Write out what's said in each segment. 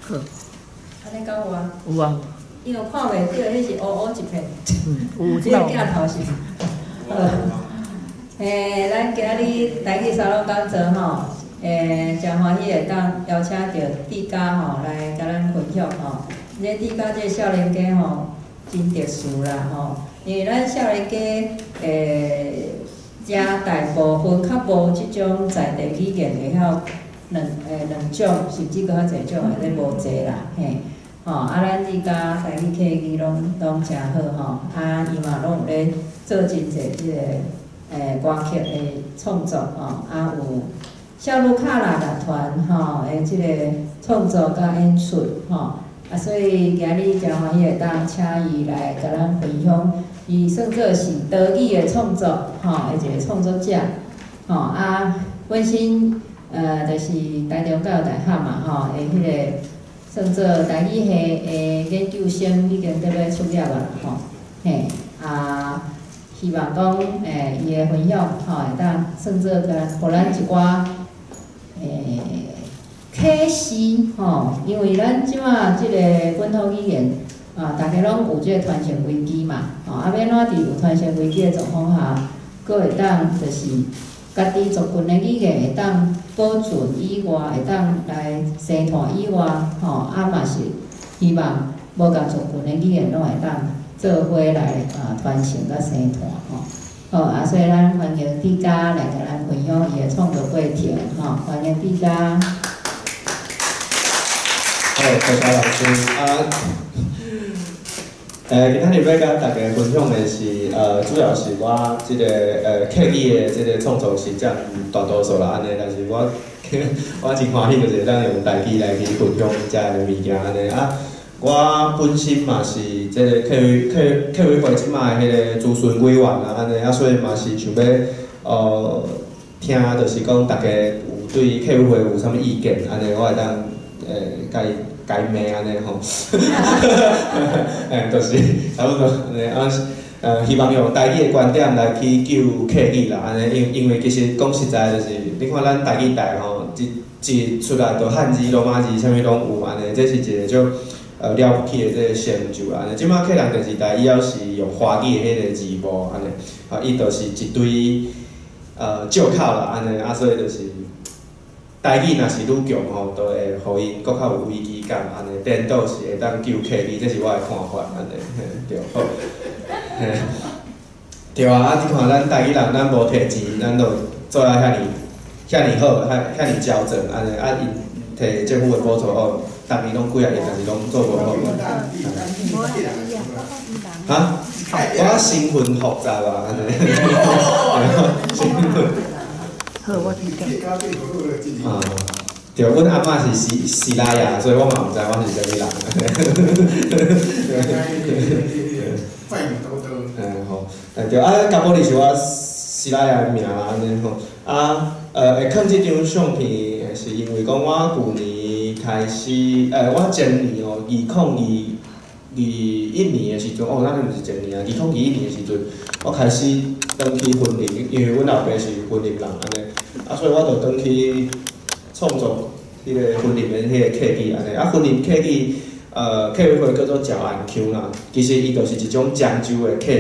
好。安尼够有啊？有啊。伊若看袂到，迄是乌乌一片。有这个镜头是。咱今日台语沙龙讲座吼，真欢喜会当邀请到志嘉吼来甲咱分享吼。这志嘉这少年家吼真特殊啦吼，因为咱少年家遮大部分较无即种在地语言会晓两种，甚至搁较侪种的咧无济啦嘿。吼，咱志嘉台语客语拢真好吼，伊嘛拢有咧做真侪即个。歌曲的创作吼，有小卢卡拉乐团吼的即个创作甲演出吼，所以今日真欢喜会当请伊来甲咱分享，伊算作是德语的创作吼的一个创作者吼本身就是台中教育大学嘛吼的迄个算作台语系的研究生已经要出业啦吼，嘿希望讲，伊的分享吼，会当算做个，互咱一寡启示吼，因为咱即马即个本土语言大家拢有即个传承危机嘛，要怎伫有传承危机的状况下，佫会当就是家己族群的语言会当保存以外，会当来生态以外，嘛是希望无共族群的语言拢会当。做伙来传承甲生态吼，所以咱欢迎志嘉来甲咱分享伊的创作过程欢迎志嘉。好，多谢老师今仔日要甲大家分享的是主要是我即个客语的即个创作是占大多数啦安尼，但是我真欢喜就是咱用台语来去分享遮个物件安尼我本身嘛是即个客委会即卖迄个咨询委员啦，安尼所以嘛是想要听，就是讲大家有对客委会有啥物意见，安尼我会当改骂安尼吼，就是差不多安尼希望用台语的观点来去救客语啦，安尼因为其实讲实在就是，你看咱台语台吼，一出来就汉字、罗马字，啥物拢有安尼，这是一个就。了不起的这个成就安尼，即马客人电视台以后是用华语的迄个字幕安尼，伊就是一堆借口啦安尼，所以就是台语若是愈强吼，都会互因搁较有危机感安尼，颠倒是会当救客语，这是我的看法安尼，对好，对啊，你看咱台语人，咱无摕钱，咱就做啊遐尼好，遐尼矫正安尼，因摕政府的补助哦。逐年拢几啊亿，但是拢做无好。我身份复杂啊，安尼。好，我听讲。对，阮阿嬷是希腊雅，所以我嘛毋知我是啥物人。好，对甲宝利是我希腊雅的名啦，安尼吼。会看即张相片，是因为讲我旧年。开始，我前年哦，2021年的时阵，那毋是前年啊，2021年的时阵，我开始转去婚礼，因为阮老爸是婚礼人安尼，所以我就转去创作迄个婚礼的迄个客语安尼，婚礼客语，客委会叫做侨安腔啦，其实伊就是一种漳州的客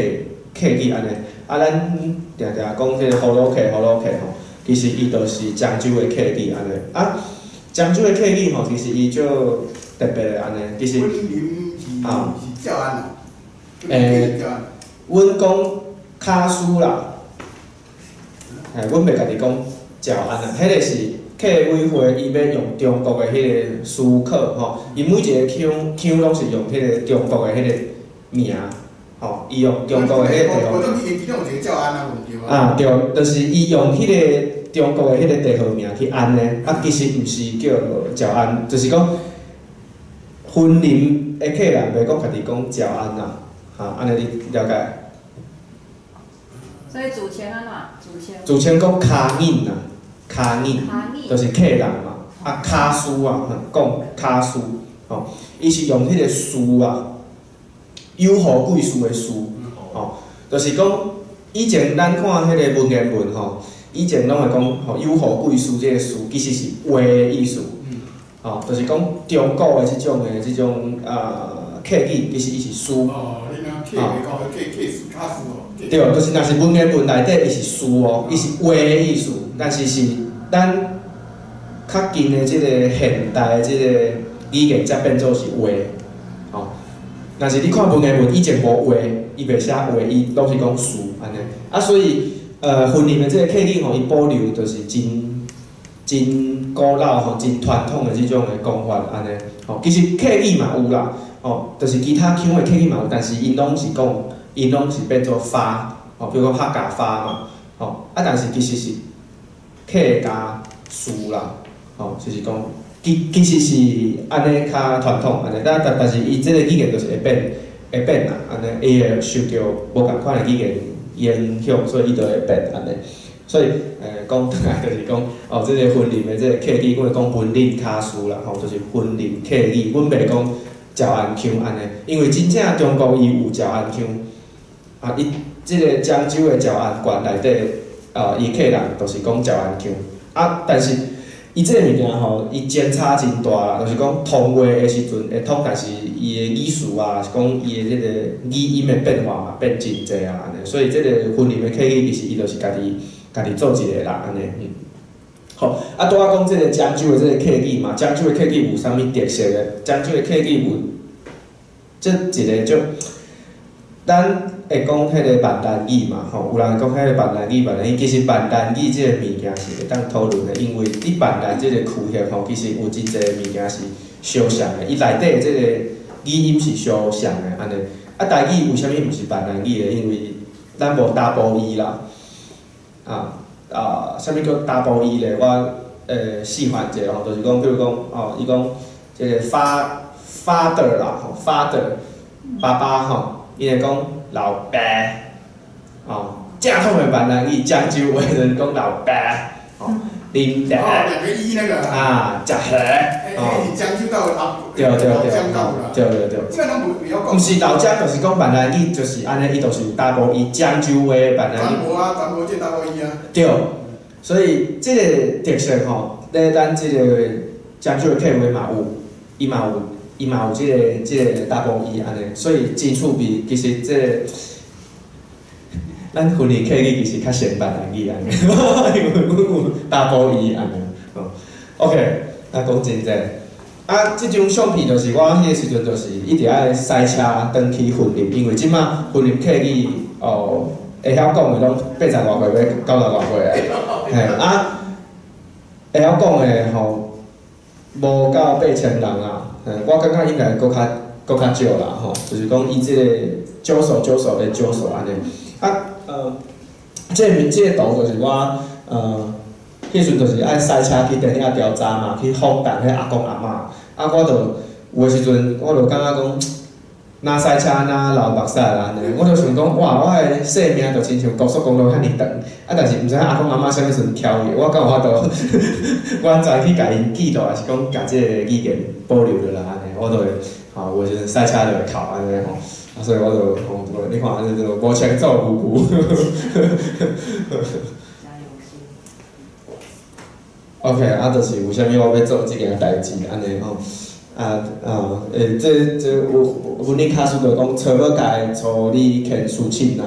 语安尼，咱定讲即个葫芦客吼，其实伊就是漳州的客语安尼漳州的客语吼，其实伊就特别的安尼，其实是教安啦。阮讲卡苏啦，阮袂家己讲教安啦，迄个是客委会伊要用中国的迄个书课吼，伊每一个腔拢是用迄个中国的迄个名，伊用中国的迄个地方。对，就是伊用迄个。中国的迄个地号名去安呢，其实毋是叫侨安，就是讲婚姻的客人袂讲家己讲侨安啦，安尼你了解？所以祖先安怎？祖先讲卡印啦，卡印，就是客人嘛，卡书讲卡书，伊是用迄个书有何贵书的书，就是讲以前咱看迄个文言文以前拢会讲有何贵书，这个书其实是话的意思，就是讲中国的即种客语，其实伊是书。哦，你若客袂讲，客书卡书哦。对，就是若是文言文内底伊是书哦，伊是话的意思，但是咱较近的即个现代的即个语言才变做是话。若是你看文言文以前无话，伊袂写话，伊拢是讲书安尼。所以婚礼的即个客语伊保留就是真古老真传统的即种的讲法安尼。其实客语嘛有啦，就是其他腔的客语嘛有，但是因拢是变做发，比如讲客家发嘛，但是其实是客家书啦，就是讲其实是安尼较传统安尼，但是伊即个语言就是会变啦，安尼伊会受到无共款的语言影响，所以伊就会变安尼。所以讲倒来就是讲，即个婚礼的即个客语，我们讲婚礼卡书啦，就是婚礼客语，阮袂讲招安腔安尼，因为真正中国伊有招安腔，伊即个漳州的招安县内底，伊客人都是讲招安腔，但是伊即个物件伊间差真大啦，就是讲通话的时阵会通，但是伊的语序是讲伊的即个语音的变化嘛变真济安尼，所以即个婚礼的客语其实伊就是家己做一个啦安尼，好，拄仔讲即个漳州的即个客语嘛，漳州的客语有啥物特色咧？漳州的客语有即一个种，咱会讲迄个闽南语嘛，有人讲迄个闽南语，其实闽南语即个物件是会当讨论的，因为你闽南即个区域其实有真侪物件是相像的，伊内底的即个语音是相像的安尼。台语为虾米毋是闽南语的？因为咱无 double E 啦。啥物叫 double E 咧？我示范一下就是讲，比如讲伊讲即个 father 啦，father 爸爸伊会讲老爸，正统的闽南语漳州话就是讲老爸，啉茶，两个一那个食河，漳州到老对，基本上袂晓讲。毋是老漳，就是讲闽南语，就是安尼，伊就是有 double E 漳州话闽南语。全无即 double E 啊。对，所以即个特色咧咱即个漳州的客话嘛有，伊嘛有即个 double E 安尼，所以真趣味。其实即个咱婚礼客语其实较像闽南语安尼，因为阮有 double E 安尼。OK， 讲真济。即张相片就是我迄个时阵，就是一直爱塞车转去婚礼，因为即马婚礼客语会晓讲的拢80外岁要90外岁啊，会晓讲的无到8000人啦，我感觉应该搁较少啦就是讲伊即个少数安尼，即个图就是我迄阵就是爱塞车去电影调查嘛，去访谈迄阿公阿嬷，我就有诶时阵，我就感觉讲，若塞车若流目屎啦，安尼，我就想讲，哇，我诶生命就亲像高速公路遐尔长，但是毋知影阿公阿嬷啥物时阵超越，我敢有法度，我再去甲因记录，还是讲甲即个语言保留落来安尼，我就会有诶时阵塞车就会哭安尼所以我就你看，就无前奏无谱。OK， 就是为虾米我要做即件代志安尼这有婚礼卡书就讲初要改，初你牵事情啦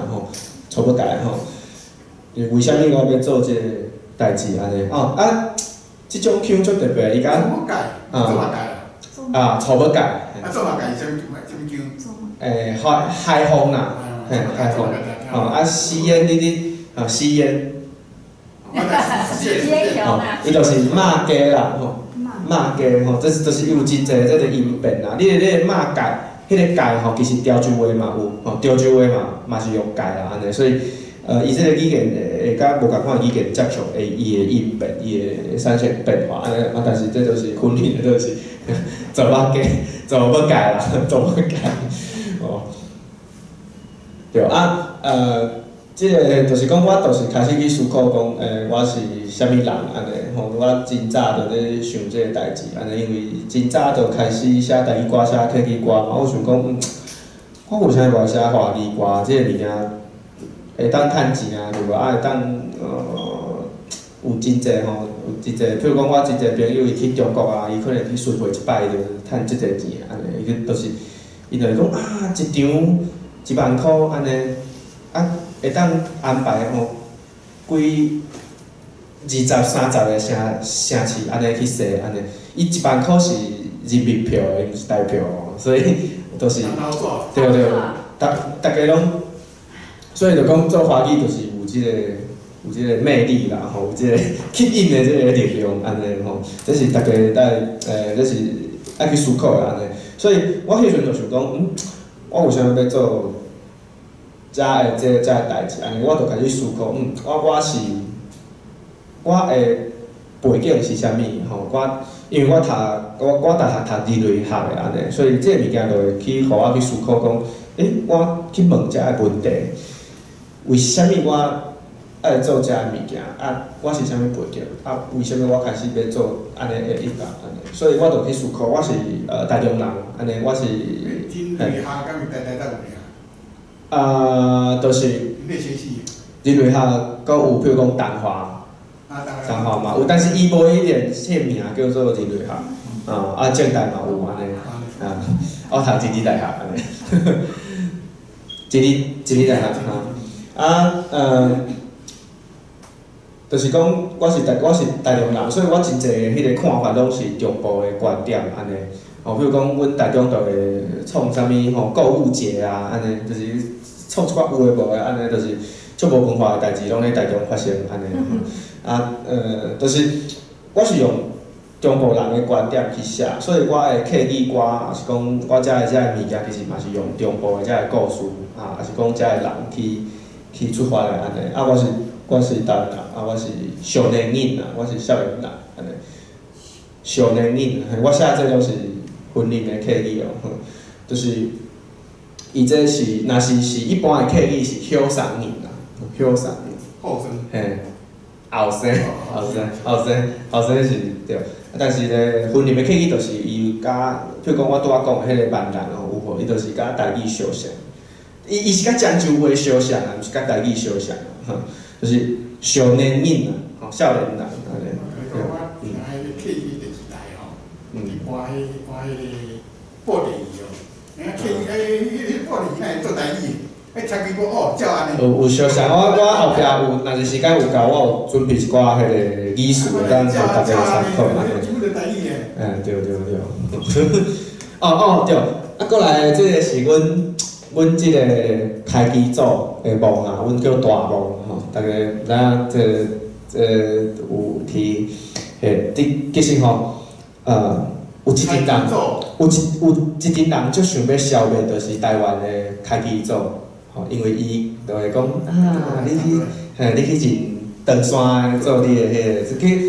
初要改为虾米我要做即个代志安尼即种腔足特别，伊讲做改初要改，做嘛改啥物腔？海风啦，海风，吸烟吸烟。伊就是骂街啦骂街这就是有真侪这个音变啦。你个骂界，迄个界其实潮州话嘛有，潮州话嘛是用界啦安尼，所以伊这个语言会甲无共款语言接触伊的音变，伊的产生变化安尼但是这就是婚礼的，就是做骂街，做要界啦，做要界对即个就是讲，我就是开始去思考讲，我是啥物人安尼我真早就咧想即个代志安尼，因为真早就开始写台语歌、写客语歌嘛。我想讲，我为啥无写华语歌？即个物件会当趁钱啊，对无？会当有真济吼，有真济，譬如讲我真济朋友伊去中国啊，伊可能去巡回一摆就趁即个钱安尼，伊个都是，伊就会讲啊，一场10000块安尼，啊会当安排吼几20、30个城市安尼去踅安尼，伊10000块是人民票的，毋是台票哦，所以都是对对，大家拢，所以就讲做华语就是有即个魅力啦，吼，有即个吸引的即个力量安尼吼，这是大家这是爱去思考的安尼。所以我迄阵就想讲，我为啥要做遮的代志安尼？我就开始思考，我的背景是啥物吼？因为我大学读人类学的安尼，所以这个物件就会去互我去思考讲，我去问遮个问题，为虾米我爱做遮个物件？啊，我是啥物背景？啊，为虾米我开始要做安尼的音乐安尼？所以我就去思考，我是台中人，安尼我是。人类学敢是台有就是。人类学，搁有譬如讲淡化。淡化嘛有，但是伊无迄个姓名叫做人类学，政大嘛有安尼，我读一理大学安尼，一理大学就是讲我是台中人，所以我真侪迄个看法拢是中部的观点安尼。比如讲，阮台中就会创啥物购物节啊，安尼就是创一寡有诶无诶，安尼就是足无文化诶代志，拢咧台中发生安尼。就是我是用中国人的观点去写，所以我的客语歌，也是讲我遮个物件，其实嘛是用中部的遮个故事，也是讲遮个人去出发的安尼。我是台湾人，我是少年人啊，我是少年人安尼。少年人，我写这都是婚姻的客语哦，就是伊这是若是一般的客语是后生人啦，后生。嘿。后生是对，但是咧，婚姻的客语就是伊甲，譬如讲我拄仔讲的迄个闽南吼，有无？伊就是甲台语相像，伊是甲漳州话相像啊，毋是甲台语相像啊，就是少年人啊，少年人安尼。我客语电视台吼，播迄个报电视哦，客语报电视哪会做台语？听几部照安尼。有相像，我后壁有，若是时间有够，我有准备一寡迄个语词，咱互大家参考啦。对。对，过来即个是阮即个开机组的梦啊，阮叫大梦吼，大家知影有提，其实吼，有一群人就想要消灭，就是台湾的开机组。因为伊就会讲你去认登山做你的迄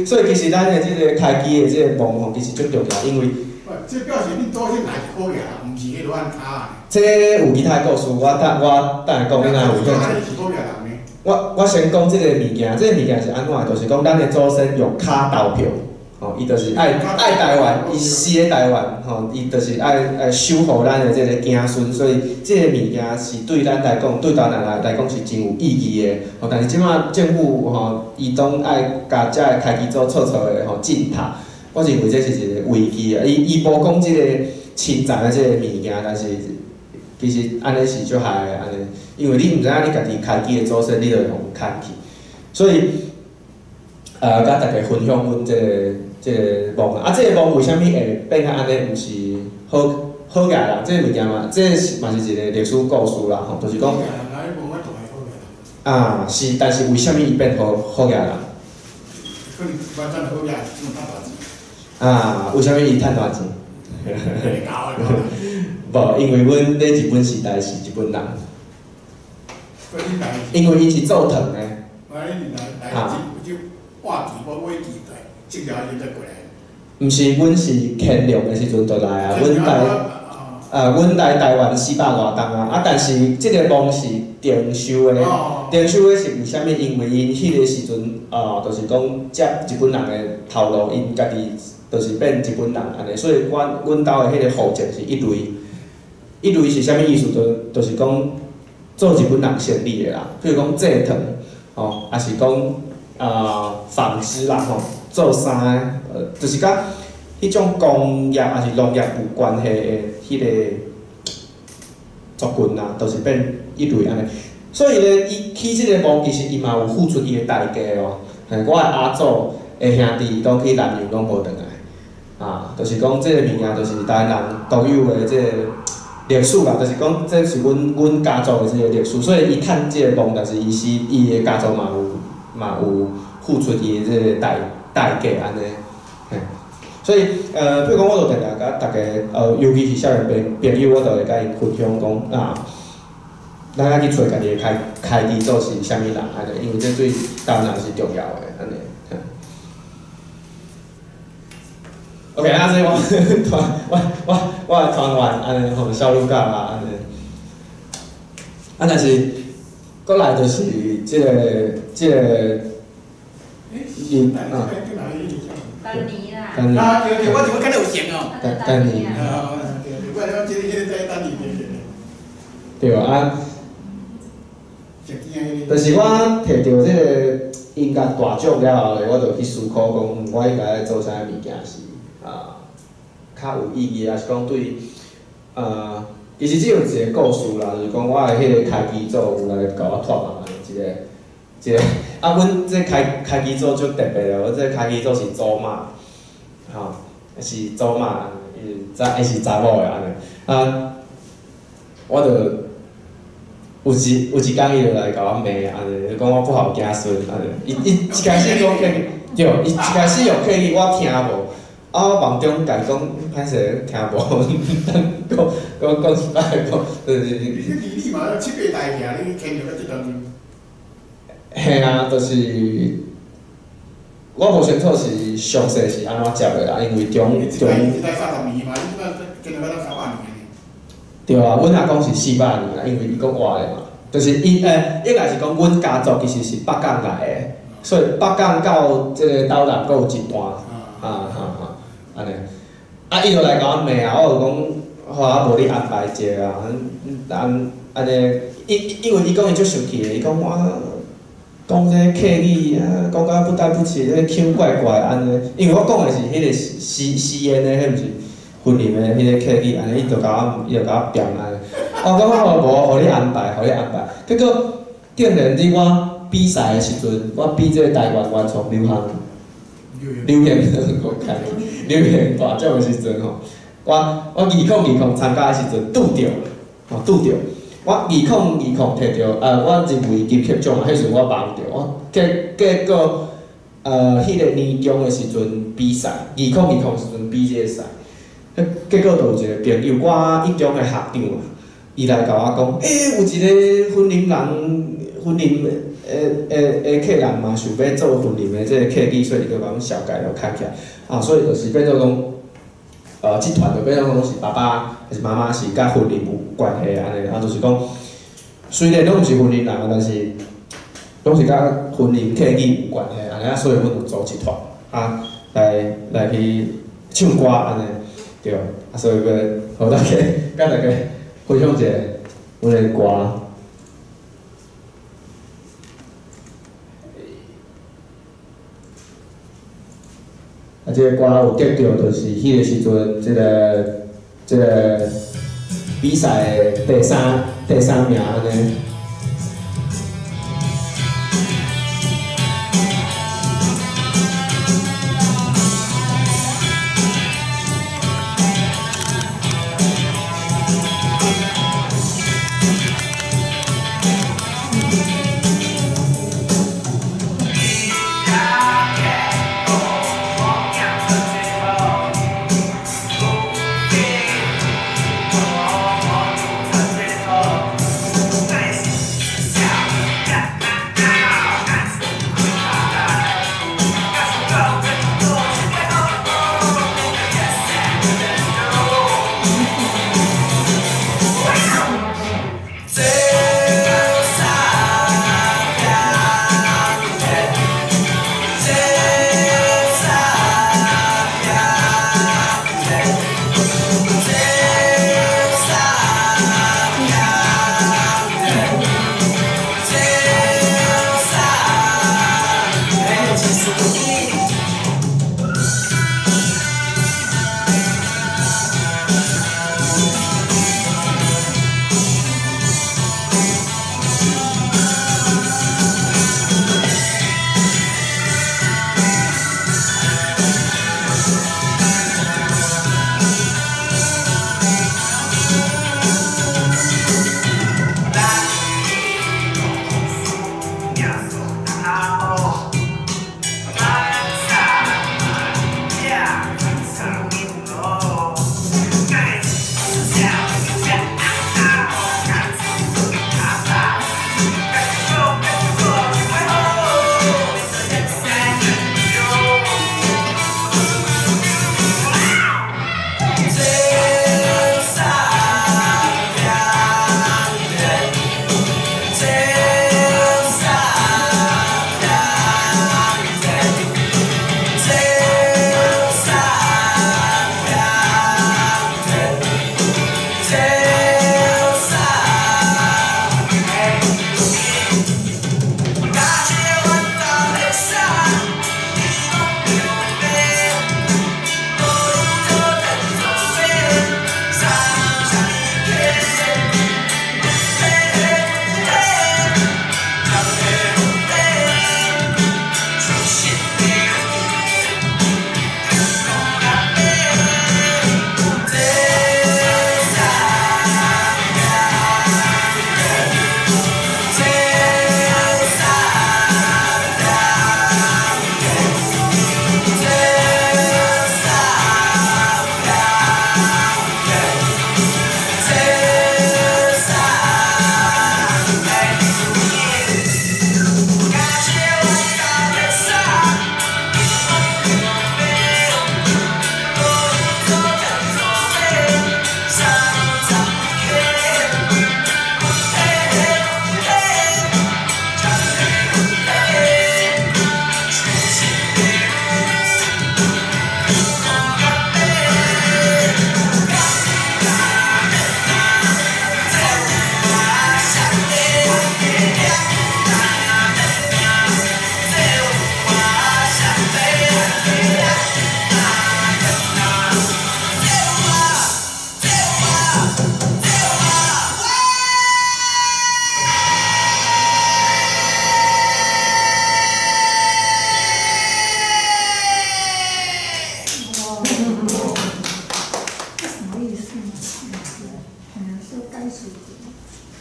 个，所以其实咱的即个开机的即个梦吼，其实足重要，因为。这表示恁祖先来好呀，毋是迄落安卡。这有其他故事，我等下讲，你若有兴趣。我先讲即个物件，即个物件是安怎？就是讲咱的祖先用骹投票。伊就是爱台湾，伊死咧台湾，伊就是爱守护咱的这个子孙，所以这个物件是对咱来讲，对台湾人来讲是真有意义的。但是即马政府伊拢爱甲遮个开机组错的禁塔，我认为这是一个危机啊！伊无讲即个侵占的这个物件，但是其实安尼是足害的安尼，因为你毋知影你家己开机的祖先，你就会互砍去，所以甲大家分享阮这个梦啊，这个梦为虾米会变啊安尼？毋是好个啦，这个物件嘛，这是嘛是一个历史故事啦，吼，就是讲是，但是为虾米伊变好个啦？为虾米伊趁大钱？无，因为阮咧日本时代是日本人，因为伊是做糖的。毋是，阮是乾隆的时阵就来啊，阮来台湾400外冬啊，但是即个梦是定收的，定收的是为虾米？因为因迄个时阵就是讲接日本人的头路，因家己就是变日本人安尼，所以阮兜的迄个户籍是一类是虾米意思？就是讲做日本人先立的啦，譬如讲制糖，也是讲纺织啦吼，做衫就是甲迄种工业还是农业有关系的迄个族群啊，都是变一类安尼。所以咧，伊起即个墓，其实伊嘛有付出伊的代价哦。我的阿祖的兄弟拢去南洋拢无转来，就是讲即个物件，就是台南独有的即个历史啦，就是讲这是阮家族的即个历史，所以伊趁即个墓，但是伊的家族嘛有付出伊的即个代价安尼，所以比如讲，我就定定甲大家尤其是少年朋友，我就会甲因分享讲咱要去找家己的开基祖是啥物人安尼，因为这对台南是重要的安尼。OK， 所以我的团员安尼吼，小鹿甲啦安尼，但是过来就是即个，丹尼啦，丹尼，对，我就看到有钱哦。丹尼，我即个在丹尼对啊。就是我摕到即个音乐大奖了后咧，我就去思考讲，我应该做啥物件是较有意义，还是讲对其实只有一个故事啦，就是讲我的迄个开基祖有来甲我托梦的一个阮这开基祖足特别的，阮这开基祖是祖妈，是祖妈，是查某的安尼，我就。有一天，伊就来甲我骂，安尼讲我不好子孙，安尼。伊一开始讲客语，对，伊一开始用客语我听无，我梦中甲伊讲，歹势听无，讲一摆讲，就是。你嘛七八代尔，你牵着即段。嘿啊，就是我无清楚是详细是安怎接的啦，因为中。一代30年嘛，你即摆牵到到300年。对啊，阮阿公是400年啦，因为伊讲活的嘛，就是伊应该是讲阮家族其实是北港来的，所以北港到即个斗南阁有一段，安尼，伊就来甲我骂啊，我就讲，好啊，无你安排一个啊，安尼，因为伊讲伊足生气的，伊讲我讲这客语啊，讲甲不带不起，这腔怪怪安尼，因为我讲的是迄个西烟的，迄毋是。婚礼的迄个客语，安尼伊就甲我编安尼，我讲我无，互你安排，结果竟然伫我比赛的时阵，我比这个台湾原创流行流行大奖的时阵吼，我2020参加的时阵拄着，我2020摕着我认为金曲奖迄时阵我忘着，结果迄个年中的时阵比赛，2020时阵比这个赛。结果就有一个朋友，我一中的校长啊，伊来甲我讲，有一个婚礼客人嘛，想要做婚礼的这个客语，所以就甲阮小改了开起来，所以就是变做讲，集团就变做讲是爸爸还是妈妈是甲婚礼有关系安尼，就是讲，虽然拢毋是婚礼人，但是拢是甲婚礼客语有关系安尼，所以阮就组一团来去唱歌安尼。对，所以要互大家甲大家分享一下阮的歌。这个歌有得到，就是迄个时阵，这个比赛的第三名安尼。Nice.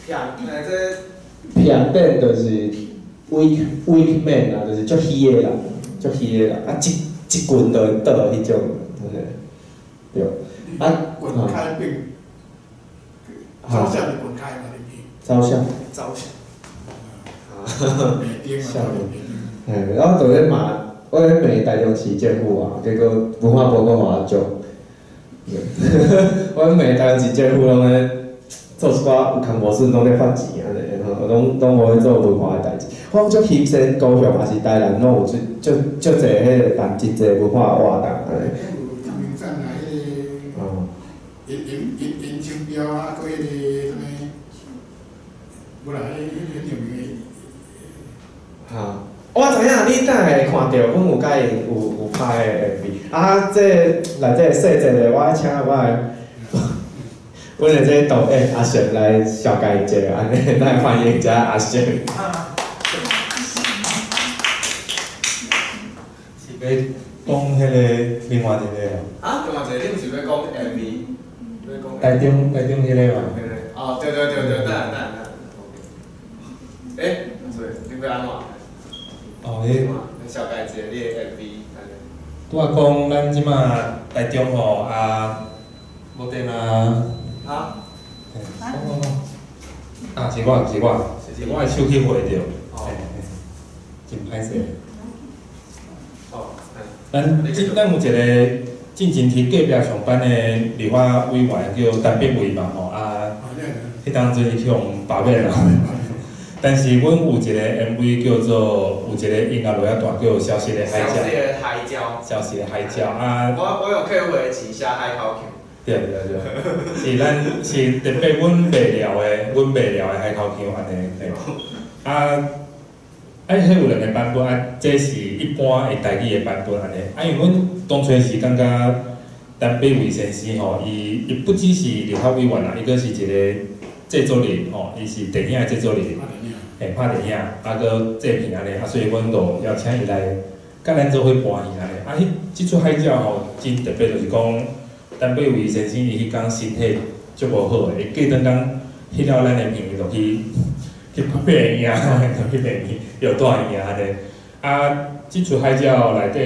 这偏变就是 weak man 啊，就是足虚的人，足虚的人，啊一棍就会倒迄种，对。啊，滚开并朝向的滚开嘛，朝向。朝向。然后昨天我咧骂台中市政府啊，结果文化部搁互我捉。我骂台中市政府拢咧做一寡有空无顺，拢咧发钱安尼，吼，拢无咧做文化的代志。我足牺牲高雄也是台南，拢有足侪迄个办真侪文化活动安尼。银青标啊，搁迄个什么，无啦，迄有名的。哈，我知影你等下会看到，阮有甲伊有拍的 MV， 啊，这内底细节的，我请阮的这导演阿成来小解一下，安尼来欢迎一下阿成。是要讲迄个另外一个啊，另外一个，你毋是要讲 MV？台中迄个嘛。哦，对，等下。你要安怎？哦，迄小解一下你的 MV， 拄仔讲咱即马台中吼啊，无电啊。啊？啊，是我的手机坏着。真歹势。咱有一个进前伫隔壁上班的立法委员叫陈碧伟嘛吼啊，迄当阵伊去用罢免啦。但是阮有一个 MV 叫做有一个音乐落遐大，叫《消失的海角》。消失的海角啊！我用客户的字写海口桥。对，是特别阮卖料的海口桥安尼。啊，迄有两个版本啊，这是一般的台语的版本安尼。啊，因为阮当初是感觉陈碧伟先生吼，伊不只是立法委员啦，伊阁是一个制作人吼，伊是电影的制作人，拍电影，啊阁制片安尼，啊所以阮就邀请伊来甲咱做伙搬戏安尼。啊，即出海鸟吼，真特别就是讲，陈碧伟先生伊迄天身体足无好诶，伊过两工翕了咱的片，就去拍影，去拍片，又带影安尼。啊，即出海鸟内底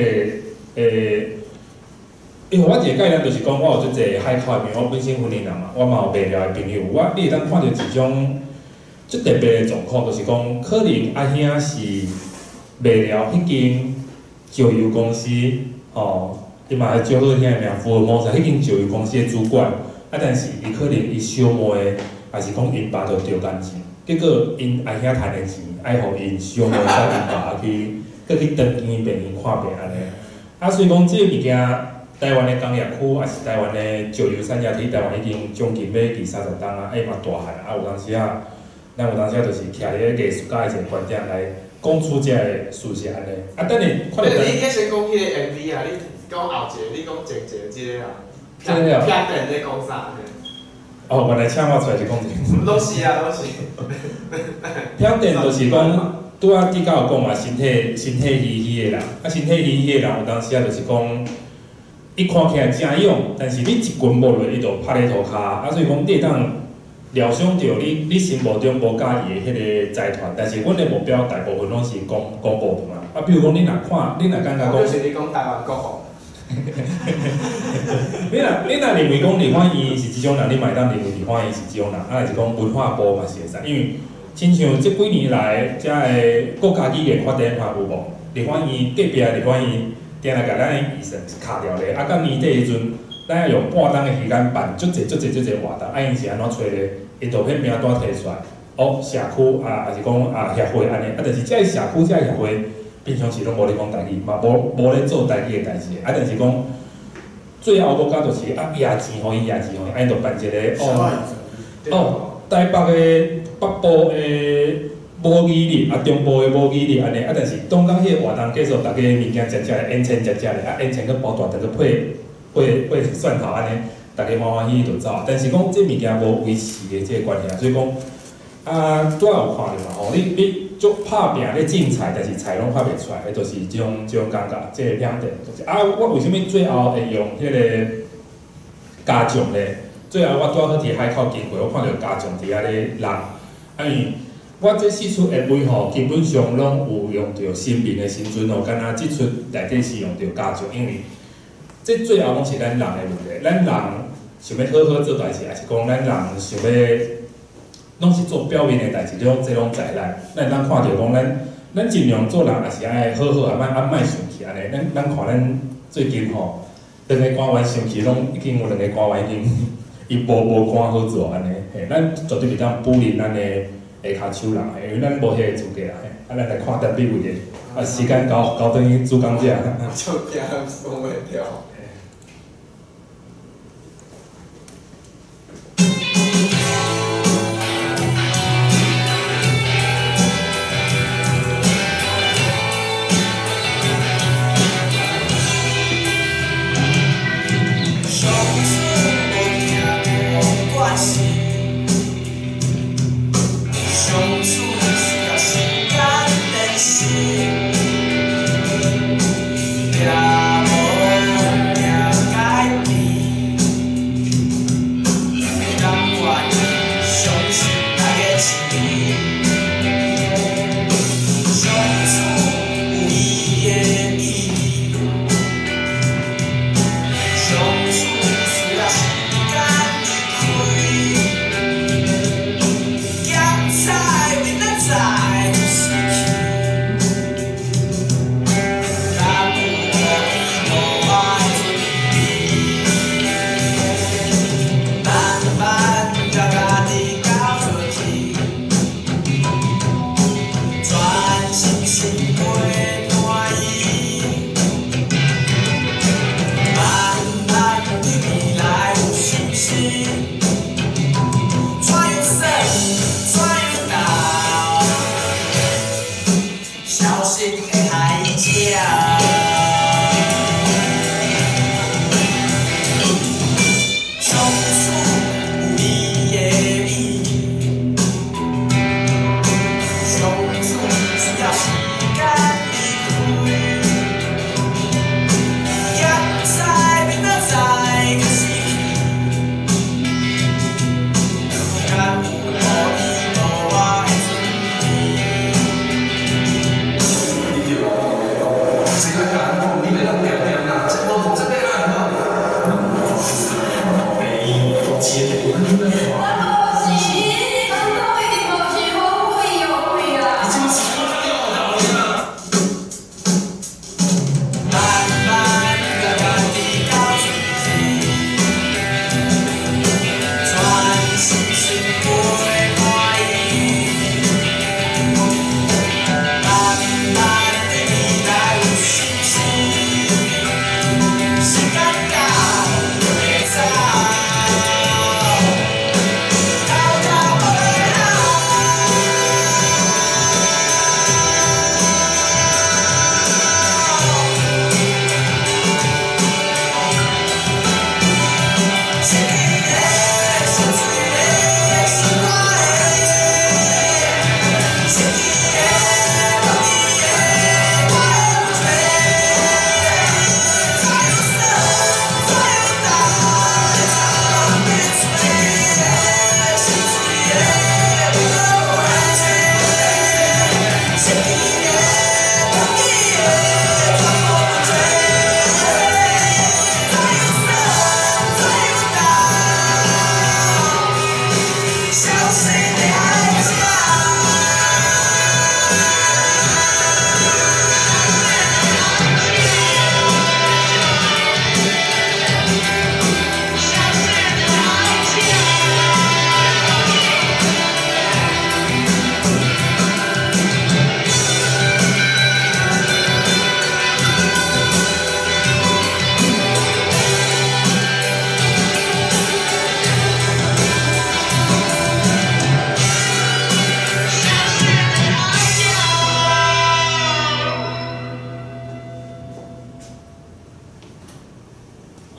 因为我一个概念就是讲，我有足侪海口的朋友，我本身婚姻人嘛，我嘛有卖料的朋友，你会当看到一种足特别的状况，就是讲，可能阿兄是卖料迄间石油公司，吼，伊嘛是招好听的名，福尔摩斯迄间石油公司的主管，啊，但是伊可能伊小妹，也是讲因爸就着感情，结果因阿兄趁的钱，爱互因小妹甲因爸去登记病院看病安尼，啊，所以讲这物件。台湾的工业区，也是台湾的石油产业体，台湾已经将近要第30档啊，嘛大汉啊，有当时咱有当时就是徛伫艺术家的一个观点来讲出这个事实安尼。啊，等下看到。你应该先讲迄个 MV 啊，你讲后一个，你讲前一个即个啊。这个啊。片段在讲啥？哦，原来请我出来是讲这个。都是。片段就是讲，拄仔底下有讲嘛，身体虚的人，啊，身体虚的人有当时就是讲。伊看起来真勇，但是你一棍无落，伊就拍你涂骹，啊，所以讲你会当料想到你心目中无介意的迄个财团，但是阮的目标大部分拢是公部门啊。比如讲你若感觉讲，就是你讲台湾国防。你若认为讲立法院是即种人，你嘛会当认为立法院是即种人，啊，还是讲文化部嘛是会使，因为亲像即几年来，遮个国家语言发展嘛有无？立法院隔壁的立法院。定来甲咱的议程是卡掉咧，啊，到年底迄阵，咱要用半天的时间办足侪活动，啊，因是安怎找咧？因就迄名单摕出来，哦，社区啊，还是讲啊协会安尼，啊，但是这社区这协会平常时拢无咧讲代志，嘛无咧做代志的代志，啊，但是讲最后国家就是啊压钱互伊，啊，因就办一个台北的北部的。无语日啊，中部的无语日安尼啊，但是当讲迄个活动结束，大家物件食咧，烟尘食咧，啊烟尘去包大，就配蒜头安尼，大家欢欢喜喜就走。但是讲这物件无维持的这个关系啊，所以讲啊，拄仔有看着嘛吼，你足拍拼咧种菜，但是菜拢拍袂出来，就是即种感觉，即个两点就是啊，我为虾米最后会用迄个加酱咧？最后我拄好伫海口经过，我看到家长伫遐咧弄，因为我这四出的位吼，基本上拢有用到新民的时阵吼，敢若即出内底是用到家长，因为这最后拢是咱人的问题，咱人想要好好做代志，还是讲咱人想要，拢是做表面的代志，这拢在咱看到讲咱尽量做人也是爱好好，莫生气安尼。咱看咱最近吼，两个官员生气，拢已经有两个官员伊无官好做安尼，嘿，咱绝对袂当补认咱的下骹手人，因为咱无迄个资格啊，嘿，咱来看特别位的，时间到等于主讲者。就惊讲袂了。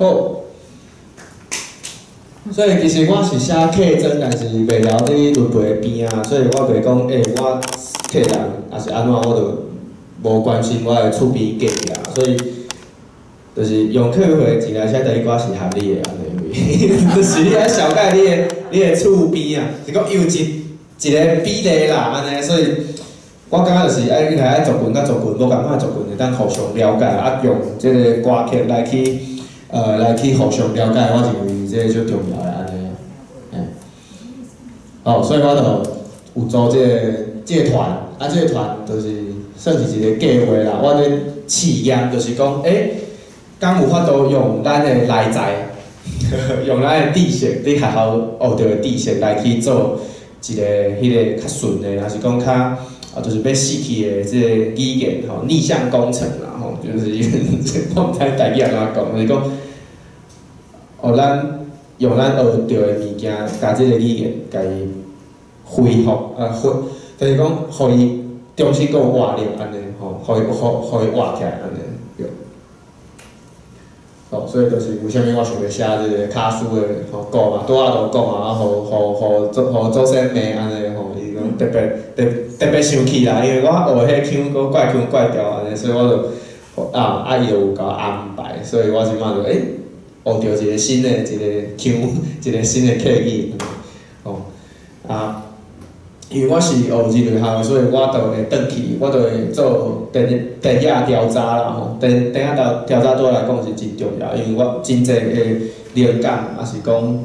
好，所以其实我是写客真，但是袂了你轮陪边啊，所以我袂讲，我客人也是安怎，我就无关心我的厝边隔壁啊，所以就是用客货钱来写第一寡是合理的安尼。就是你爱小解你的厝边啊，是讲有一个比例啦，安尼，所以我感觉就是爱来族群甲族群，无共款族群会当互相了解，啊，用即个歌曲来去互相了解，我认为这最重要的安尼，哦，所以我就有组这个团，啊，这个团就是算是一个计划啦，我咧试验就是讲，敢有法度用咱的内在，用咱的知识，伫学校学到的知识来去做一个迄个较顺的，还是讲较就是要死去的这个语言吼，逆向工程啦吼，就是我毋知台语安怎讲，就是讲，咱用咱学到的物件，甲这个语言，甲伊恢复，就是讲，互伊重新搁活力安尼吼，互伊活起来安尼。哦，所以就是为虾米我想要写这个卡书的歌嘛，拄仔都讲啊，互祖先骂安尼吼，伊讲特别生气啦，因为我学迄腔个怪腔怪调安尼，所以我就伊就有甲我安排，所以我即摆就学到一个新的一个腔，一个新的客语，因为我是学日语校，所以我就会转去，我就会做电影调查啦吼。电影调查对我来讲是真重要，因为我真侪的灵感，也是讲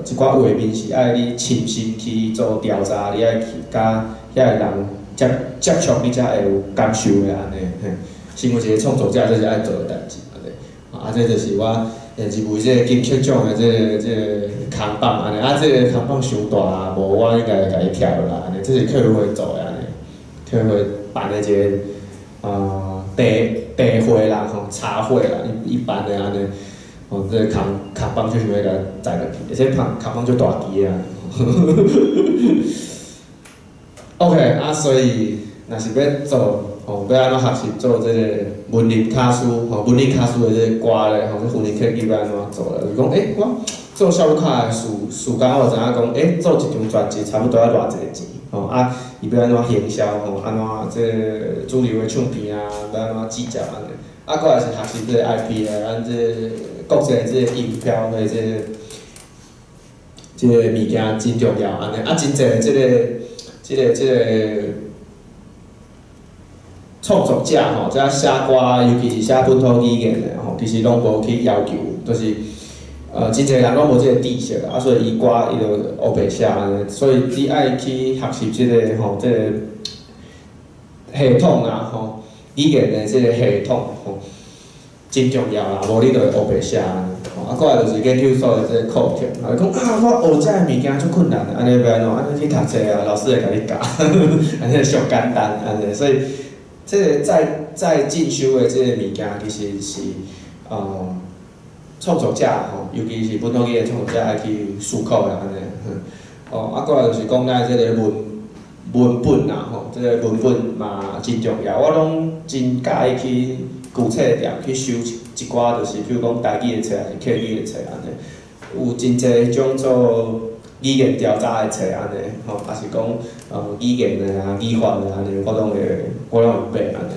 一寡画面是爱你亲身去做调查，你爱去甲遐个人接触，你才会有感受的安尼。身为一个创作者，这是爱做的代志安尼。这就是我是为这个金曲奖的这个扛棒安尼，这个扛棒伤大啊，无我应该甲伊拆落来安尼，这是客户会做的安尼，客户会办的一个茶会啦吼，茶会啦，一般的安尼，这个扛棒就想要甲载落去，而且扛棒就大支啊。OK 所以若是要做。要安怎学习做这个文理卡书，文理卡书的这个歌咧，这文理课要安怎做咧？就是讲，我做小卡的时间，我知影讲，做一张专辑差不多要偌济钱，伊要安怎行销，安怎这主流的唱片啊，要安怎制作安尼，搁来是学习这个 IP 咧，咱这国际这个音标的这个物件真重要安尼，真侪这个。创作者吼，这写歌，尤其是写本土语言的吼，其实拢无去要求，就是真侪人拢无这个知识啦，所以伊歌伊就黑白写安尼，所以你爱去学习这个吼，这个系统啊吼，语言的这个系统吼，真重要啦，无你就会黑白写安尼。过来就是研究所的这个课程，讲我学这个物件足困难，安尼要安怎？安尼去读册啊，老师会甲你教，安尼上简单安尼，所以。这个在进修的这个物件，其实是创作者吼，尤其是本土语言创作者爱去思考的安尼。过来就是讲咱这个文本啦吼，这个文本嘛真重要。我拢真介意去旧册店去收一寡，就是比如讲台语的册还是客语的册安尼，有真侪迄种做。语言调查的册安尼，也是讲语言的啊、语法的安尼，我拢会背安尼。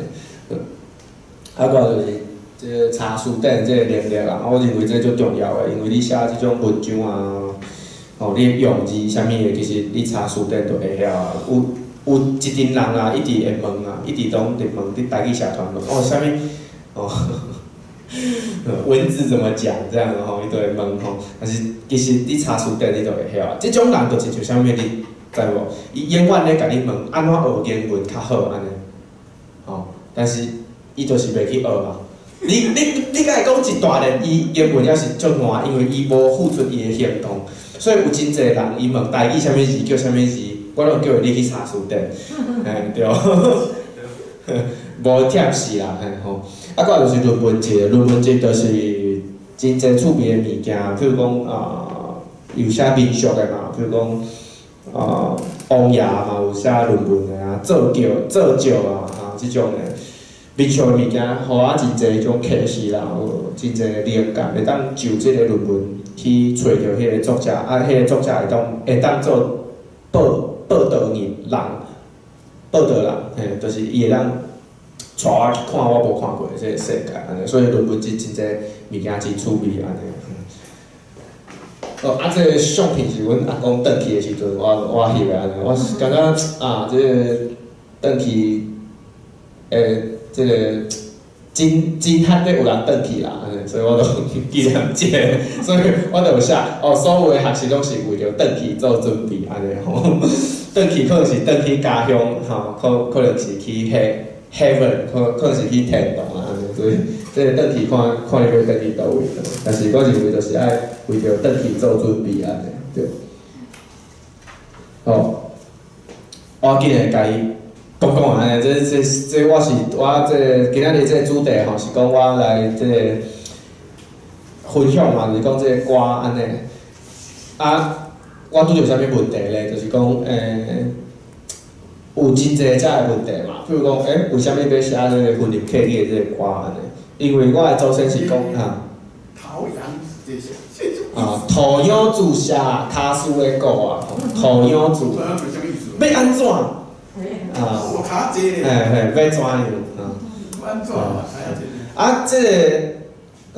过来就是这查书店这个能力啊，我认为这最重要的，因为你写这种文章啊，你用字啥物的，其实你查书店就会晓啊。有一群人啊，一直会问啊，一直拢伫问，伫台语社团问啥物文字怎么讲这样的吼，伊都会问吼。但是其实你查书店你就会晓啊。这种人就是像啥物你知无？伊永远咧甲你问安怎学英文较好安尼，但是伊就是袂去学啊。你甲伊讲一大段，伊英文也是足烂，因为伊无付出伊的行动。所以有真侪人伊问台语啥物字叫啥物字，我拢叫伊去查书店，对。无忝死啦，吼。过来就是论文节，论文节就是真侪趣味的物件，譬如讲有写民俗的嘛，譬如讲王爷嘛有写论文的啊，做酒啊，即种的民俗的物件，互我真侪种启示啦，有真侪灵感，会当就即个论文去找着迄个作者，迄个作者会当做报道人，就是伊会当。带我去看我无看过的这个世界，安尼，所以论文真侪物件真趣味安尼。这个相片是阮阿公转去的时阵，我翕的安尼，我是感觉啊，这个转去，这个真罕得有人转去啦，所以我都纪念这个，所以我就有写所有的学习拢是为着转去做准备安尼吼。转去可能是转去家乡吼，可能是去heaven， 可能是去天堂啊安尼，所以这个转去看你要转去倒位，但是我认为就是爱为着转去做准备安尼，对。好，我今日甲伊讲安尼，这我这今仔日这个主题吼是讲我来这个分享嘛，就是讲这个歌安尼啊。我拄着啥物问题咧？就是讲，有真侪遮个问题嘛。比如讲，为虾米要写这个婚礼客语的这个歌安尼？因为我的祖先是讲桃阳这些。土养子写卡斯的歌啊，土养子。要安怎？我卡济咧。要怎样？安怎？这个，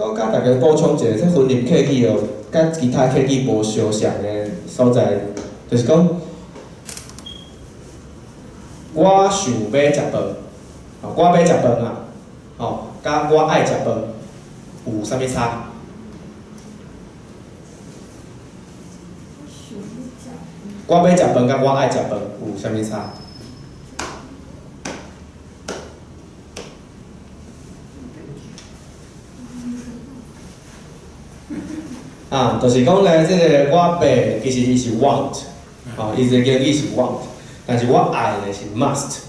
我甲大家补充一下，这婚礼客语哦。甲其他客语无相像的所在，就是讲，我想要食饭，我要食饭啊，甲我爱食饭有啥物差？我要食饭甲我爱食饭有啥物差？就是讲咧，这个我爸其实伊是 want， 伊这个英语是 want， 但是我爱咧是 must，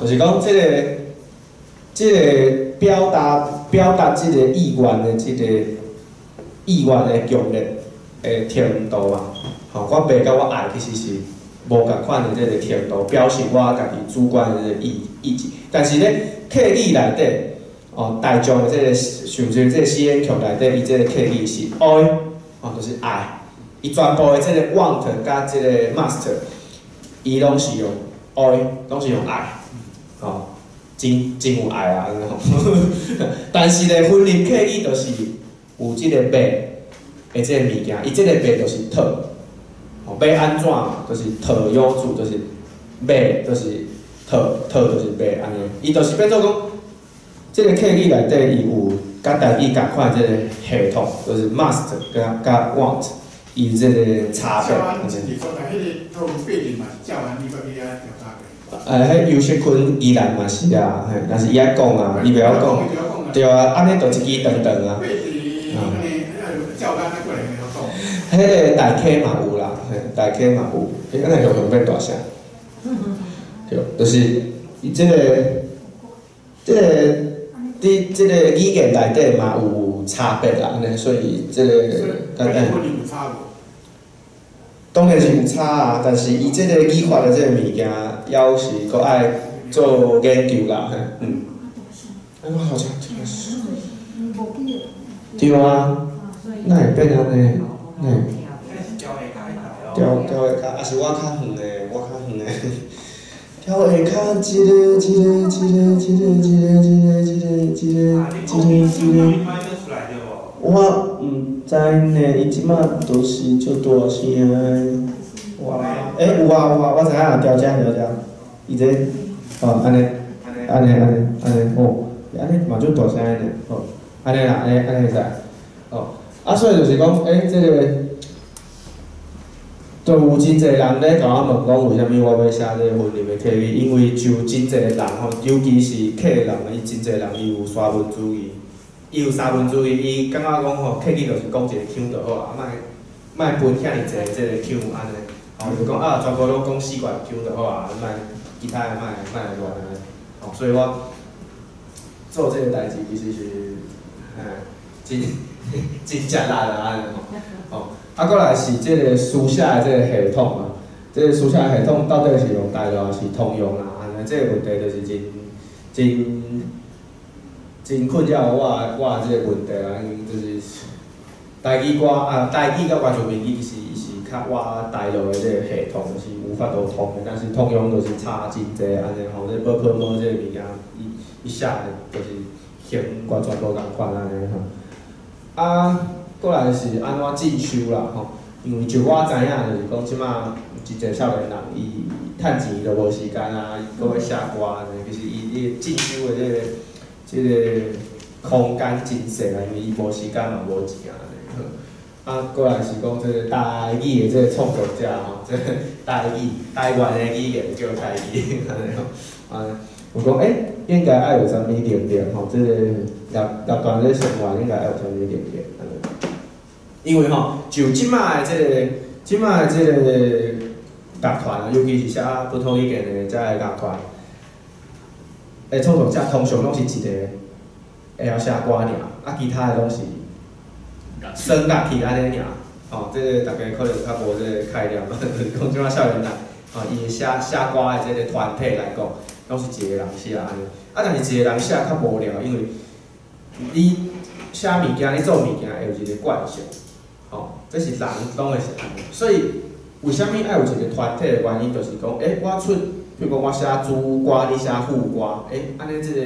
就是讲这个表达这个意愿的强烈的程度啊，我爸甲我爱其实是无共款的这个程度，表示我家己主观的这个意志，但是咧客语内底。大众的这个像这个诗歌曲内底，伊这个客语是爱，就是爱。伊全部的这个 want 甲这个 must， 伊拢是用爱，拢是用爱，真有爱啊，安尼吼。但是咧，婚礼客语就是有这个买的这个物件，伊这个买就是讨，要安怎就是讨养子，就是买就是讨就是买安尼，伊就是变做讲。这个客语内底伊有甲台语共款即个系统，就是 must 甲 want， 伊这个差别。迄尤锡坤依然嘛是啊，但是伊爱讲啊，伊袂晓讲，对啊，安尼就一支长长啊。迄个大 K 嘛有啦，大 K 嘛有，安尼用变大声。对，就是伊即个。伫即个语言内底嘛有差别啦，安尼，所以即个当然是有差啊，但是伊即个语法的即个物件，要是搁爱做研究啦，我好像对啊，哪会变安尼？调会较，还是我较远的，我较远的。调会较一个。我毋知呢，伊即马都是足大声的。有啊，我知影调遮，伊这安尼，安尼嘛足大声的，安尼啦，安尼会使，所以就是讲，这个。就有真侪人咧甲我问讲，为虾米我要写这个婚礼的客语？因为就真侪人吼，尤其是客人，伊真侪人伊有沙文主义，伊感觉讲吼，客语就是讲一个腔就好啊，莫分遐尔侪这个腔安尼，就讲全部拢讲四管腔就好啊，莫其他的莫来乱安尼，所以我做这个代志其实是，真吃力啦安尼吼，过来是这个书写的这个系统啊，这个书写的系统到底是用台语还是通用啦？安尼这个问题就是真困扰我这个问题啊，就是台语歌台语甲原住民语伊是较我大陆的这个系统是无法度通的，但是通用就是差真济安尼吼，这波这个物件伊写的就是形完全无共款安尼吼。过来是安怎进修啦吼，因为就我知影就是讲即马一个少年人伊趁钱就无时间啊，搁要写歌安尼，其实伊进修的即个空间真细啦，因为伊无时间嘛无钱安尼。啊，过来是讲即个台语的即个创作者吼，即个台湾的语言叫台语安尼吼，啊，有讲应该爱有啥物能力吼，即个乐团咧生活应该爱有啥物能力安尼。因为吼，就即摆的即个乐团啊，尤其是写不同语言的这个乐团，创作者通常拢是一个会晓写歌尔，啊，其他的拢是耍乐器安尼尔。哦，这个大家可能较无这个概念，就是讲即摆少年人，哦，伊写歌的这个团体来讲，拢是一个人写安尼。啊，但是一个人写较无聊，因为你写物件，你做物件会有一个惯性。哦，这是人拢会是安尼，所以为虾米爱有一个团体的原因，就是讲，我出，譬如讲我写主歌，你写副歌，安尼即个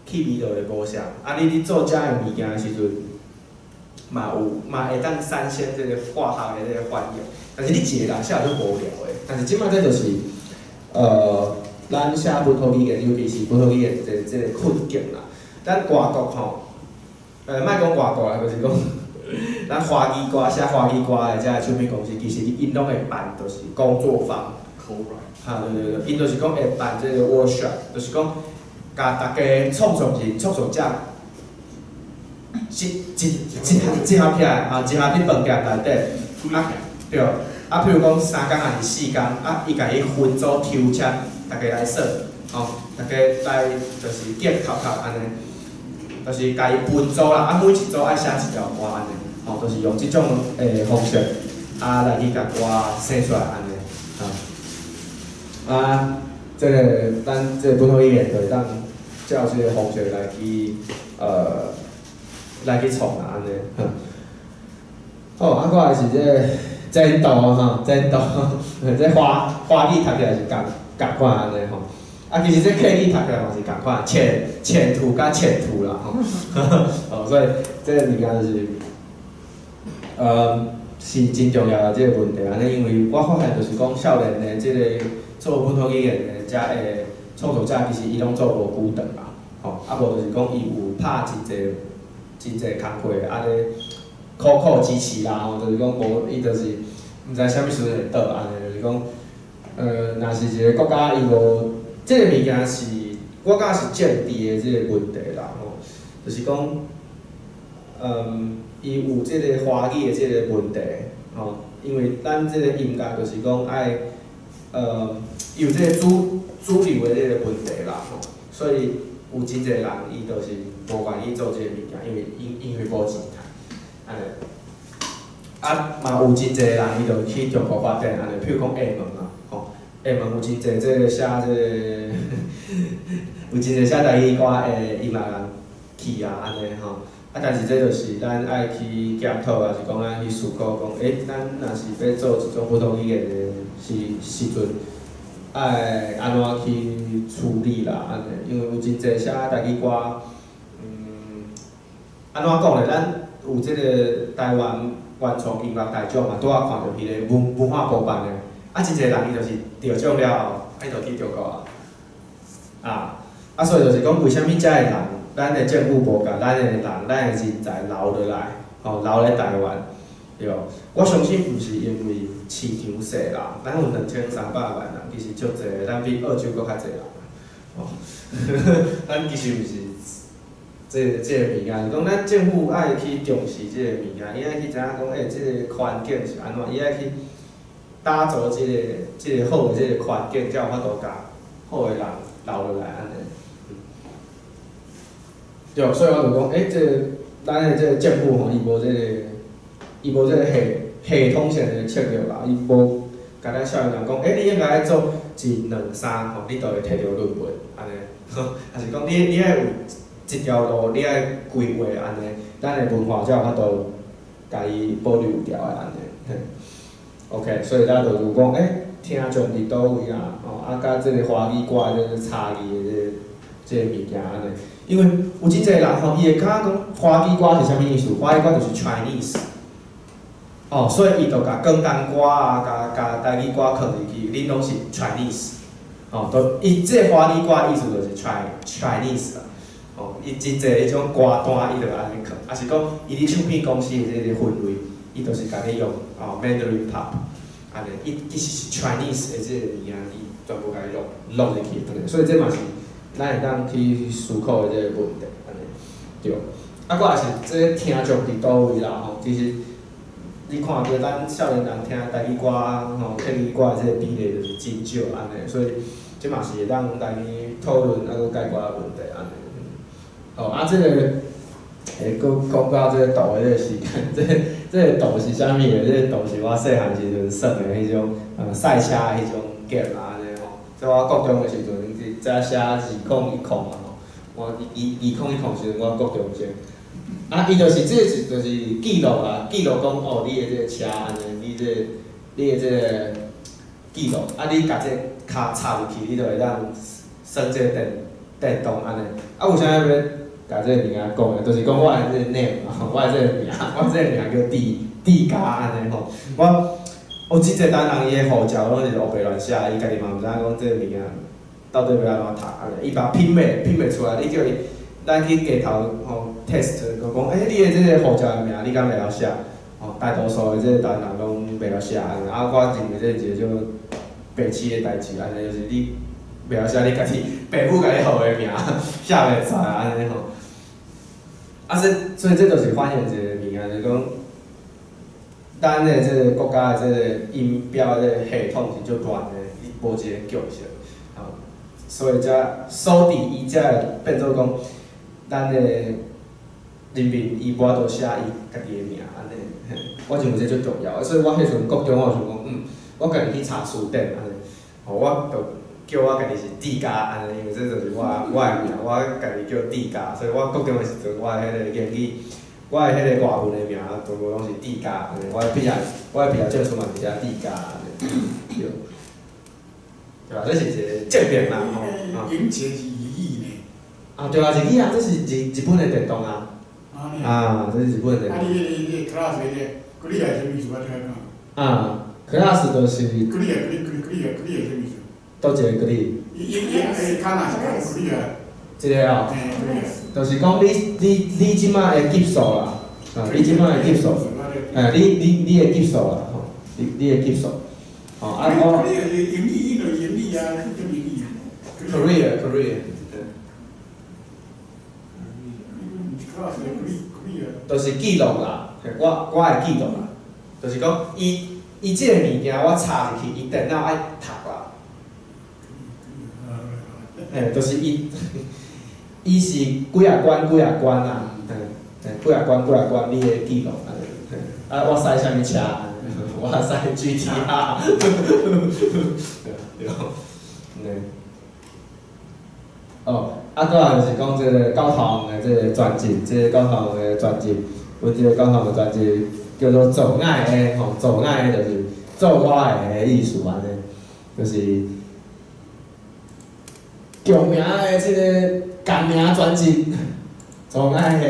气味就会无相。啊，你做遮个物件的时阵，嘛会当产生即个化学的即个反应。但是你一个人写就无聊的。但是即摆这就是，咱写本土语言，尤其是本土语言即个困境啦。咱外国吼，莫讲外国啦，就是讲。咱华语歌写华语歌的遮个唱片公司，其实因拢会办，就是工作坊。哈，对，因就是讲会办这个 workshop， 就是讲，甲大家创作者集合起来，集合伫饭店内底，啊，对，啊，譬如讲3工还是4工，啊，伊甲伊分组抽签，大家来说，哦，大家来就是结头安尼。就是家己分组啦，啊每一组爱写一条歌安尼，吼，就是用即种方式，啊来去甲歌写出来安尼，啊，这个咱这个本土语言就会当照这个方式来去来去创啦安尼，好，啊，过来是这个前度吼，前度，这花语读起来是共款安尼吼。啊，其实这客语读起来嘛是共款，前途甲前途啦吼，哦，所以这个物件就是，是真重要的这个问题安尼，因为我发现就是讲少年的这个做本土语言的遮个创作者，其实伊拢做无久长啦，吼，啊无就是讲伊有拍真济工课，啊咧苦支持啦，吼，就是讲无伊就是毋知啥物时阵会倒安尼，就是讲，若是一个国家伊无。这个物件是，我感觉是政治的这个问题啦，吼，就是讲，伊有这个华语的这个问题，吼，因为咱这个音乐就是讲爱，有这个主流的这个问题啦，吼，所以有真济人伊就是无愿意做这个物件，因为无钱赚，安尼，啊嘛有真济人伊就去中国发展安尼，譬如讲厦门啊，吼。厦门有真济这个写这个，有真济写台语歌的音乐人去啊安尼吼，啊但是这就是咱爱去检讨啊，是讲咱去思考讲，咱若是要做一种不同语言的时阵，爱安怎去处理啦安尼，因为有真济写台语歌，安怎讲咧？咱有这个台湾原创音乐大奖嘛，拄仔看到迄个文化部办的。啊，真侪人伊就是得奖了后，伊就去中国啊，所以就是讲，为虾米遮个人，咱的政府无甲咱的人，咱的人才留落来，吼，留咧台湾，对。我相信毋是因为市场小啦，咱有2300万人，其实足侪，咱比澳洲搁较侪人，吼，咱其实毋是这个物件，讲咱政府爱去重视这个物件，伊爱去知影讲，这个环境是安怎，伊爱去。打造这个好的这个环境，才有法度甲好的人留落来安尼。对，所以我就讲，这个咱的这个政府吼，伊无这个系统性的策略啦，伊无甲咱少年人讲，你应该做1、2、3吼，你就会摕到论文安尼，还是讲你爱有一条路，你爱规划安尼，咱的文化才有法度甲伊保留掉的安尼。OK， 所以咱就是讲，听众伫倒位啦，甲这个华语歌这个差异的这个物件安尼，因为有真侪人吼，伊会感觉讲花旗歌是啥物意思？花旗歌就是 Chinese。哦，所以伊就甲广东歌啊，甲台语歌放入去，恁拢是 Chinese。哦，都伊即个花旗歌意思就是 Chinese 啦。哦，伊真侪迄种歌单，伊就安尼放，啊是讲伊咧唱片公司的即个氛围，伊就是甲你用哦 Mandarin Pop， 安尼，伊其实是 Chinese 的即个物件，伊全部甲你录入去，安尼，所以这嘛是咱会当去思考的即个问题，安尼，对。啊，我也是即听众伫倒位啦吼，其实。你看着咱少年人听台语歌吼，客语歌的这个比例就是真少安尼，所以即嘛是会当来讨论啊，佮解决问题安尼。哦，啊，这个诶，佮讲到这个豆的这个时间，这个豆是啥物的？这个豆是我细汉时阵耍的迄种赛车的迄种 game 啊，安尼吼。在我国中的时阵，才写201嘛吼，我201时阵我国中写。啊，伊就是这是就是记录啦，记录讲哦，你的这个车安尼，你的这个记录，啊，你甲这骹插入去，你就会当算这个电动安尼。啊，为啥要甲这个名仔讲呢？就是讲我的这个 name 我的这个名，我这个名叫地家安尼吼。我真侪单人伊的护照拢是乌白乱写，伊家己嘛毋知影讲这个名仔到底要安怎读安尼，伊把拼袂出来，你叫伊。咱去街头吼 test， 就讲，你的这个护照的名，你敢袂晓写？吼，大多数的这个台人拢袂晓写安尼。啊，我认为这是一个种白痴的代志，安尼就是你袂晓写，你家己爸母甲你号的名写袂出来安尼吼。啊，所以这就是反映一个物件，就是讲，咱的这个国家的这个音标的这个系统是足乱的，伊无一个共识。吼，所以才所以伊才变做讲。咱的人民伊无都写伊家己的名安尼，我认为这最重要。所以我迄阵国中，我想讲，我家己去查书店安尼，吼，我就叫我家己是地家安尼，因为这就是我的名，我家己叫地家，所以我国中的时阵，我的迄个英语，我的迄个外文的名，全部拢是地家安尼。我的毕业证书嘛是写地家安尼，对，对吧？这是一个正面嘛，吼。迎接是意义呢。啊，对啊，日语啊，这是日本的电动啊。啊，这是日本的电动。啊，你 class 的，clear 什么意思？我听讲。啊 ，class 就是。clear 什么意思？倒一个 clear。看哪是 clear？ 这个哦。就是讲你即摆的级数啦，啊，你即摆的级数，你的级数啦，吼，你的级数。哦，啊我。clear 盈利啊，什么盈利？career。就是记录啦，我的记录啦，就是讲伊即个物件我插入去，伊电脑爱读啦。就是伊是几啊关啊，几啊关你的记录啊，我驶啥物车，我驶 GTR， 对，哦。啊，再来就是讲这个高头的这个专辑，这个高头的专辑，阮这个高头的专辑叫做“做爱的”吼，“做爱的”就是做我的意思安尼，就是共名的这个共名专辑“做爱的”。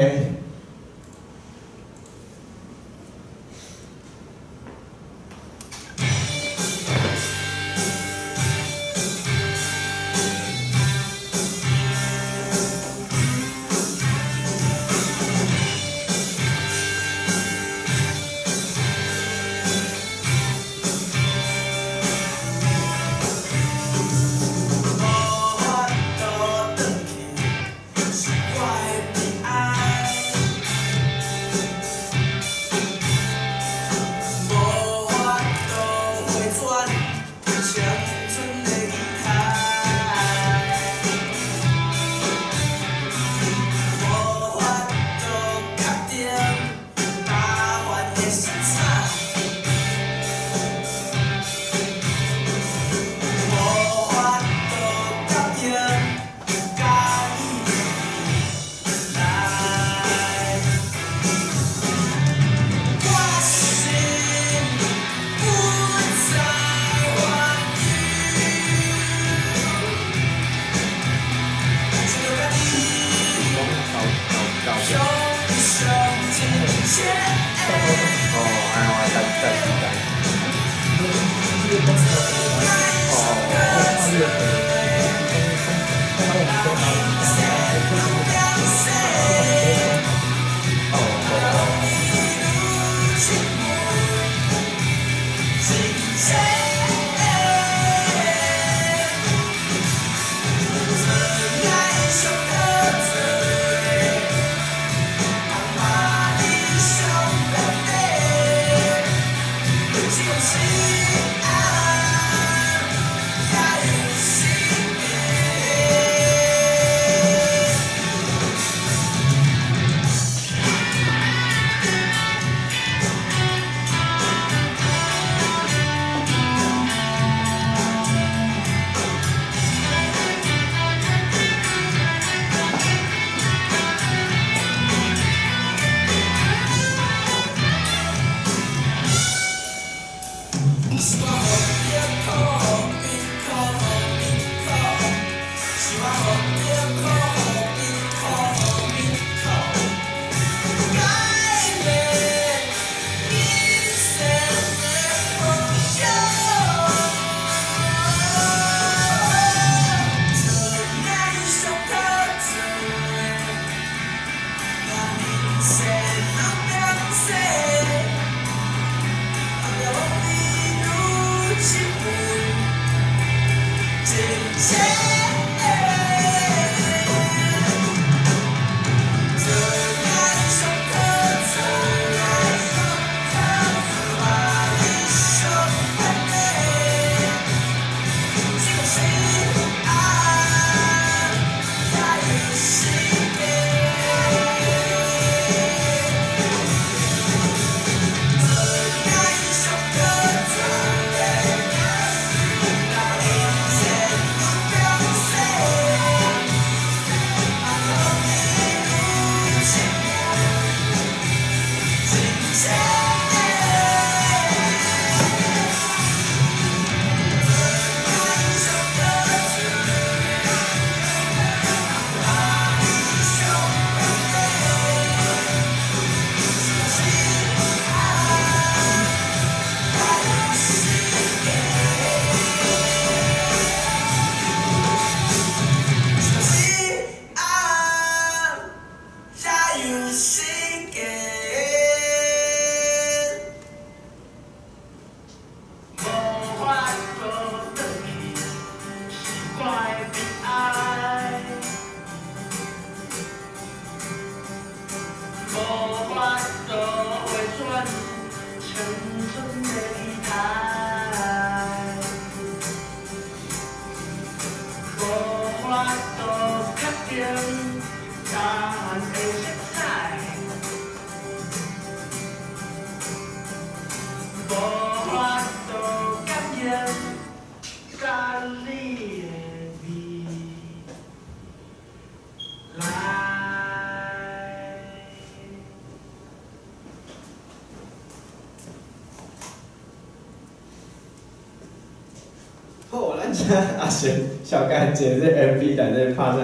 好，咱遮阿贤小干姐这 MV 内底拍啥物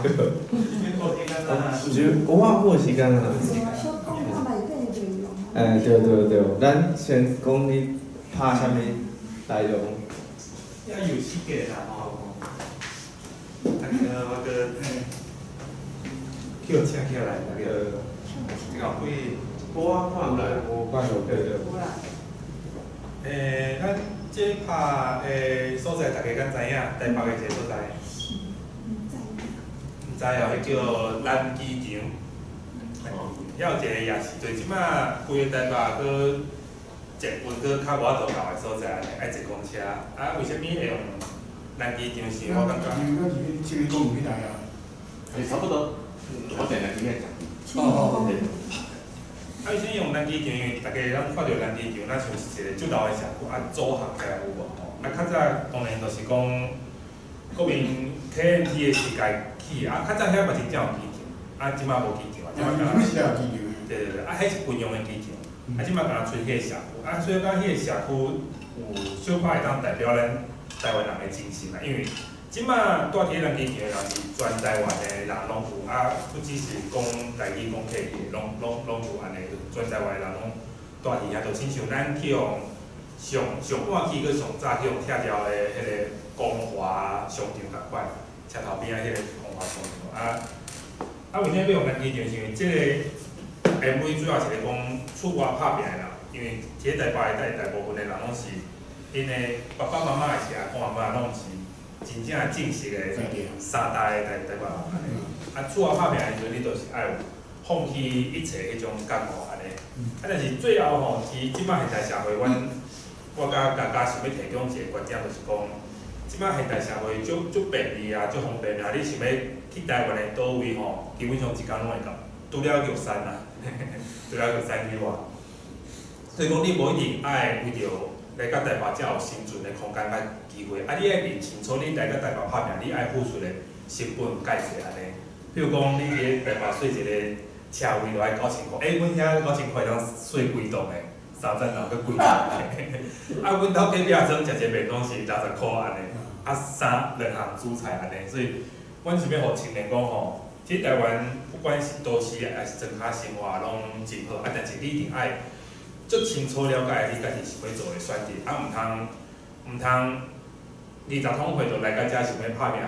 歌？毋是我有时间啊。对，咱先讲你拍啥物内容？要有时间啦吼，我个叫请起来那个，这个会我看来无看到对。咱这拍所在，大家敢知影？台北的一个所在？唔知哦，迄叫南机场。还有一个也是，就即摆规个台北搁捷运搁较外头到的所在，爱坐公车。啊，为虾米会用南机场？是我感觉。这个公园来啊？差不多，我在南机场。哦。啊，以前用南机场，因为大家咱看到南机场，咱像是一个最老的社区，啊，组合起来有无？吼，啊，较早当然就是讲国民 KMT 的时代起，啊，较早遐嘛真正有机场，啊，即摆无机场啊，即摆敢若是有机场。对，啊，迄是军用的机场，啊，即摆敢若找迄个社区，啊，所以讲迄个社区有小可会当代表咱台湾人的精神啊，因为即摆住伫咱机场的人是全台湾的人拢有，啊，不只是讲台语、讲客语，拢有安尼，全台湾的人拢住伫遐，就亲像咱去用上半期佮上早去用拆掉的迄个光华商场共款，车头边仔迄个光华商场为啥要用咱机场？是因为即个 MV 主要是咧讲出外拍拼啦，因为伫咧台北大部分的人拢是因的爸爸妈妈的是阿公阿嬷拢是真正正式的三代的台北人，出外拍拼的时阵，你就是爱有放弃一切迄种感觉安尼。但是最后吼，是即摆现代社会，我甲大家想要提供一个观点，就是讲，即摆现代社会足便利啊，足方便啊，你想要去台湾的倒位吼，基本上一工拢会到，除了玉山啊，除了玉山以外，所以讲你无一定爱为着来到台北才有生存的空间甲机会，你爱认清楚你来到台北拍拼，你爱付出的成本介济安尼。比如讲，你伫台北睡一个车位就爱9000块，阮遐9000块通睡规栋的。3层楼去几栋，阮兜隔壁庄食一个面拢是60块安尼，2项主菜安尼，所以阮是要互青年讲吼，其实台湾不管是都市还是庄脚生活拢真好，但是你一定爱足清楚了解你家己想要做的选择，毋通20通岁就来到遮想要拍拼，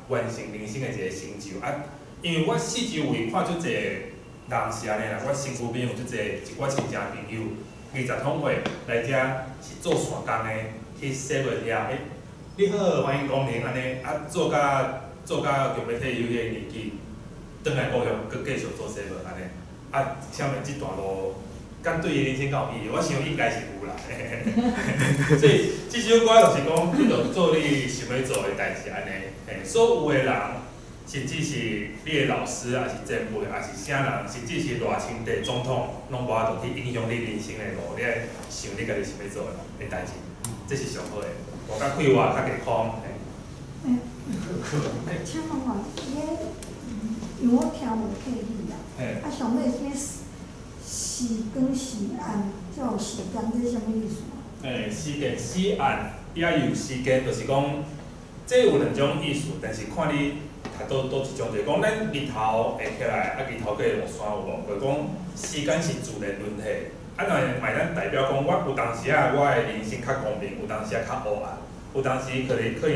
完成人生的一个成就因为我四周围看足侪人是安尼啦，我身躯边有足侪我亲戚朋友。20通岁来遮是做线工的，去7遐，你好，欢迎光临安尼，做到强要退休个年纪，转来故乡，佮继续做7安尼，下面即段路，敢对伊人生敢有意义？我想应该是有啦。所以即首歌就是讲，你着做你想要做的代志安尼，所有的人。甚至是你的老师，还是前辈，还是啥人，甚至是赖清德总统，拢无法度去影响你人生的路。你爱想你家己想要做的代志，这是上好的。无甲废话，较健康。请问哦，因为我听无客语啦，上尾啥时光时暗，才有时间，这是啥物意思？时暗也有时间，就是讲，这有2种意思，但是看你。倒一种，就是讲，咱日头会起来，日头过落山有无？就是讲，时间是自然轮替。若卖咱代表讲，我有当时我的人生较公平，有当时较黑暗，有当时可能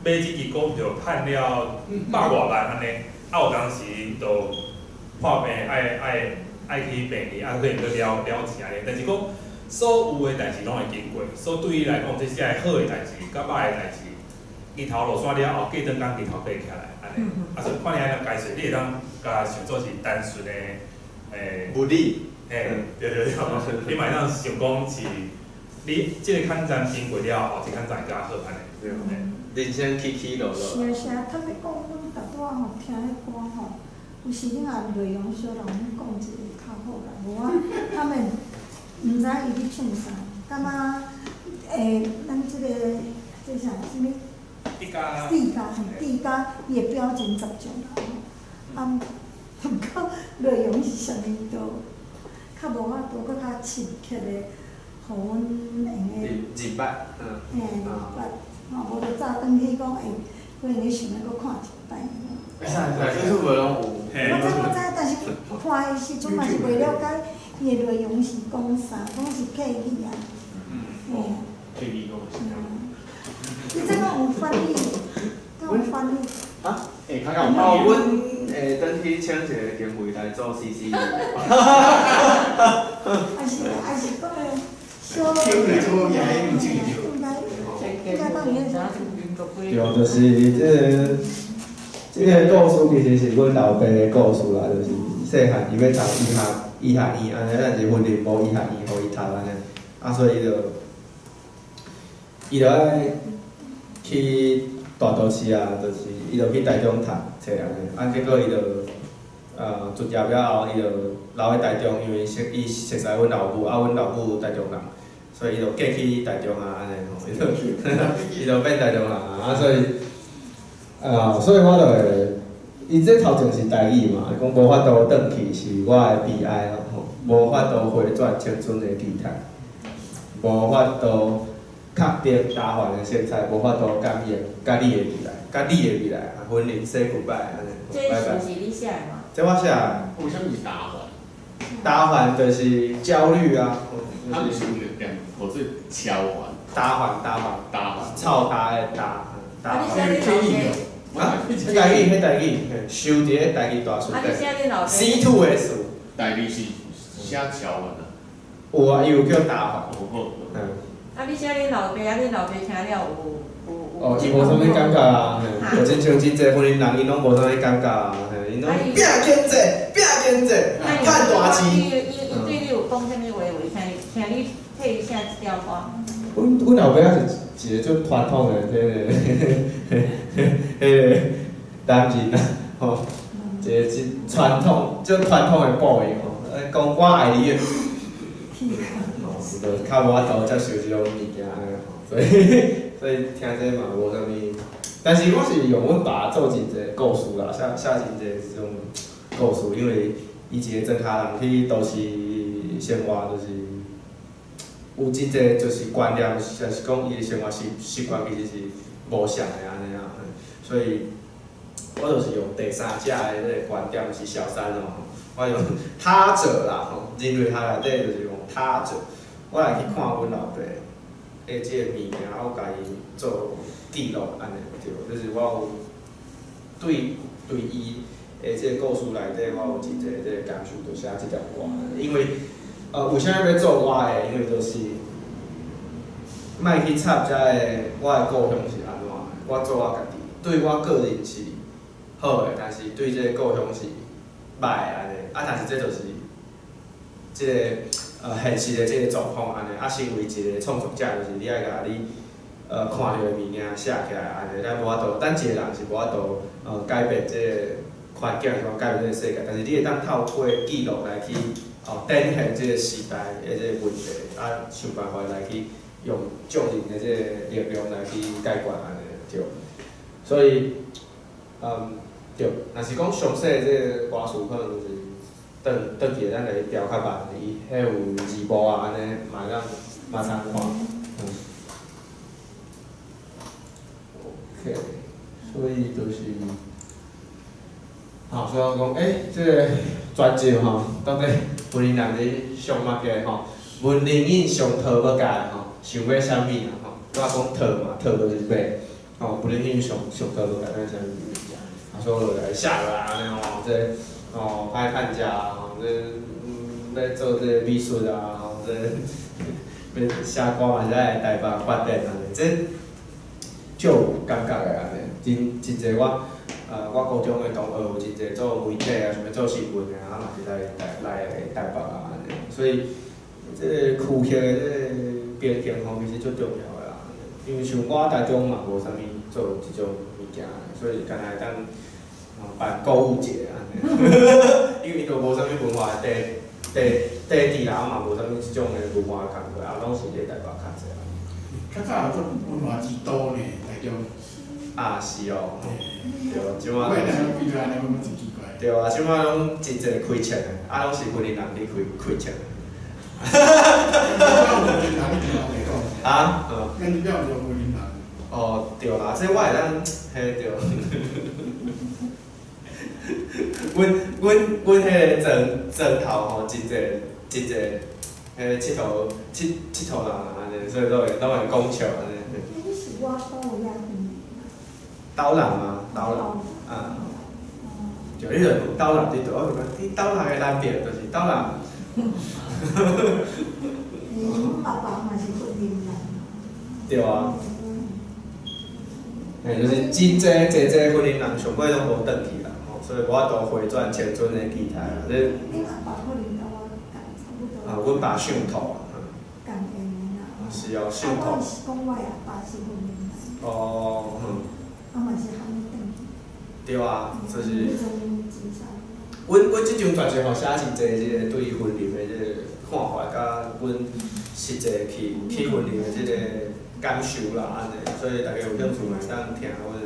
买一支股票赚了100多万安尼，有当时就破病爱去病院，可能去了钱安尼。但是讲，所有的代志拢会经过，所以对伊来讲，这是好的代志，甲歹的代志。日头落山了后，过段工日头爬起来，安尼，所以看你安怎解释，你会当甲想做是单纯的不利。对，你嘛会当想讲是，你即个抗战经过了后，这抗战会较好安尼。人生起落落。是啊，他们讲阮逐拄仔吼听迄歌吼，有时恁也内容小人讲一个较好啦，无他们毋知伊咧唱啥，感觉咱即个这啥啥物？地家伊的表情十种啦，毋过内容是啥物都较无法度，搁较深刻的，互阮用个日捌，无就早转去讲可能你想要搁看一摆。YouTube 拢有。我知，但是看的时阵嘛是袂了解伊的内容是讲啥，讲是客语啊。客语讲是啥？你这个有翻译，有翻译。看看有。阮会转去请一个经费来做 CC。还是讲个小。应该当然对，就是这个故事其实是阮老爸的故事啦，就是细汉伊要读医学院，安尼咱是分林无医学院，互伊读安尼，所以伊就爱去大都市就是伊就去台中读册安尼，结果伊就卒业了后，伊就留喺台中，因为伊熟悉阮老母，阮老母台中人。所以伊就嫁去台中安尼吼，伊就变台中人所以我就会，伊这头前是台语嘛，讲无法度转去是我的悲哀吼，无法度回转青春的期待，无法度确定大环的色彩，无法度感应甲你的未来，甲你的未来婚姻 say goodbye 安尼，拜拜。这是你写的吗？这我写的。为什么是打环？打环就是焦虑啊。他们是有点。我是敲环，打打臭打的打啊，你环。写你老爸，啊，台语，迄台语，收伫咧台语大书啊，你写你老爸， C2 的数，台语是写敲环啊，有啊，伊有叫打环。哦嗯。啊，你写你老爸，啊，你老爸听了有。哦，伊无啥物感觉啊，就亲像真侪婚姻人，伊拢无啥物感觉啊，因拢拼经济，拼经济，赚大钱。伊对你有讲啥物话？听你替伊写一条歌。阮后尾仔是一个足传统的迄个男人啊，吼，一个传统的报应吼，讲我爱你的，就较无法度接受即种物件安尼吼，所以听这嘛无啥物，但是我是用阮爸做真侪故事啦，写真侪即种故事，因为伊一个庄稼人去都市生活，就是有真侪就是观念，就是讲伊的生活习惯其实是无像的安尼啊，所以我就是用第三者的这个观点是小三哦，我用他者啦吼，人类他内底就是用他者，我来去看阮老爸。即个物件，我家己做记录安尼对，就是我有对伊的即个故事内底，我有真侪即个感受，就写即条歌。因为为啥要做我的？因为就是莫去插遮个我的故乡是安怎，我做我家己，对我个人是好的，但是对即个故乡是歹的安尼。啊，但是这就是即个。现实的即个状况安尼，啊，身为一个创作者，就是你爱甲你看到的物件写起来安尼，咱无法度，咱一个人是无法度改变即个环境，是改变即个世界，但是你会当透过记录来去展现即个时代的即个问题，啊，想办法来去用众人的即个力量来去解决安尼对，所以对，若是讲详细的即个歌词，可能就是。转去咱来调较慢，伊迄有字幕啊，安尼嘛通看。OK， 所以就是，所以讲，即个专辑吼，到底婚姻人咧上物个吼，文林印上讨要甲吼，想要啥物啊吼？我讲讨嘛，讨就是买，文林印上讨要甲咱啥物物件，所以就来写落来安尼吼，即歹趁食啊。要做这个美术啊，吼，这要写歌嘛是来台北发展安尼，这就有感觉的安尼，真侪我高中的同学有真侪做媒体啊，想要做新闻的啊，嘛是来台北啊安尼，所以这个区域的这个边境方面是最重要的啦，因为像我台中嘛无啥物做即种物件，所以干来当办购物节安尼，因为伊都无啥物文化地啦，嘛无啥物即种的文化工作，啊，拢是咧台北较济啊。较早做文化之都呢，台中。啊，是哦，对，即摆。我台中比较安尼，我真奇怪。对啊，即摆拢真侪开册的，啊，拢是婚姻人去开册的。啊，跟你表做婚姻人。哦，对啦，这我会当，嘿对。阮迄个庄头吼，真侪，迄个佚佗人安尼，所以都会讲笑安尼。你是我都有遐远。刀人嘛，刀人，就迄个刀人伫倒，我就讲，你刀人的南边就是刀人。阮爸爸嘛是婚姻人。对啊。就是真侪婚姻人上尾拢无转去啦，所以无法度回转青春的期待啦。你阿爸可能甲我共差不多。阮爸上头啊。共下年啦。是哦，上头。我是讲我阿爸是婚姻人。哦，嘛是喊伊转去。对啊，就是。阮即张专辑吼写真侪即个对婚姻的即个看法，甲阮实际去婚姻的即个感受啦，安尼，所以大家有兴趣来当听我的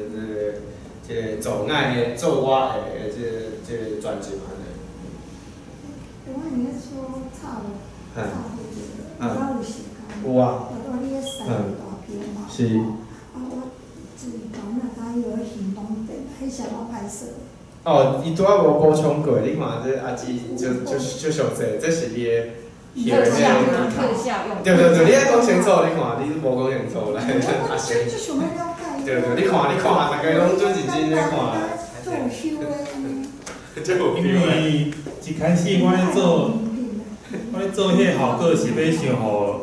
即个做爱的做我的即个专辑安尼。我你咧说差无？差不多。我有时间。有啊。我你咧晒大片嘛。是。我自讲那他有行动电，迄时我拍摄。伊拄仔无补充过，你看这阿姊就详细，这是伊的特效特效用。对，你爱讲清楚，你看，你无讲清楚来，我就想要了解。对，你看，大家拢做认真咧看。做修的。因为一开始我咧做迄个效果是要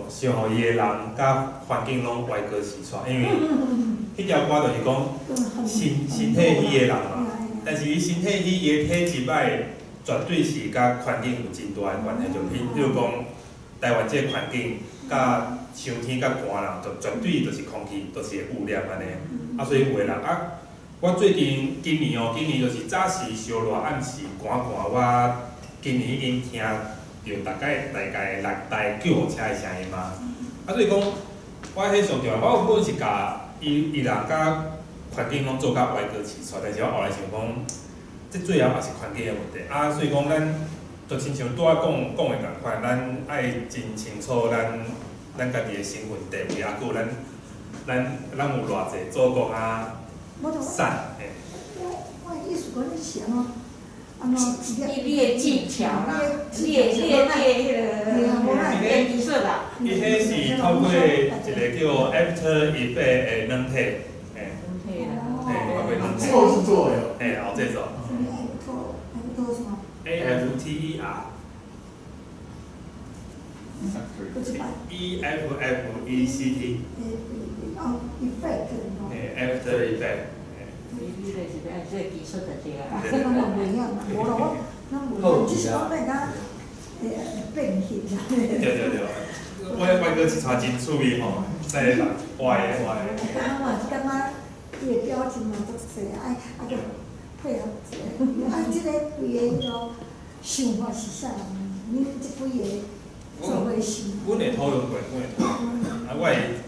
想互伊个人甲环境拢歪歌齐出，因为迄条歌就是讲身体虚个人嘛，但是伊身体虚伊个体质歹，绝对是甲环境有真大个关系。就比如讲台湾即个环境，甲秋天甲寒人，就绝对就是空气都是会污染安尼。啊，所以有个人啊。我最近今年就是早时烧热，暗时寒，我今年已经听着大概6台救护车的声音嘛。啊，所以讲，我迄上重要，我有本是甲伊人甲环境拢做甲歪歌齐出，但是我后来想讲，这最后也是环境的问题。啊，所以讲咱就亲像拄仔讲的共款，咱爱真清楚咱家己的身份地位，啊，还有咱有偌济祖国啊。散，我意思讲你是你的技巧啦，你的技术啦。伊迄是透过一个叫 After Effect 的软体，透过软体。后制作的。后制作。什么 AFTER。EFFECT。After Effect。你就是按这技术就对啊。这个我袂晓嘛，无咯，我只是讲大家变形。对，我个一串真趣味吼，在人歪的。我嘛是感觉伊的表情嘛足济，个配合者，即个规个个想法是啥？恁即几个做伙是？阮会讨论过，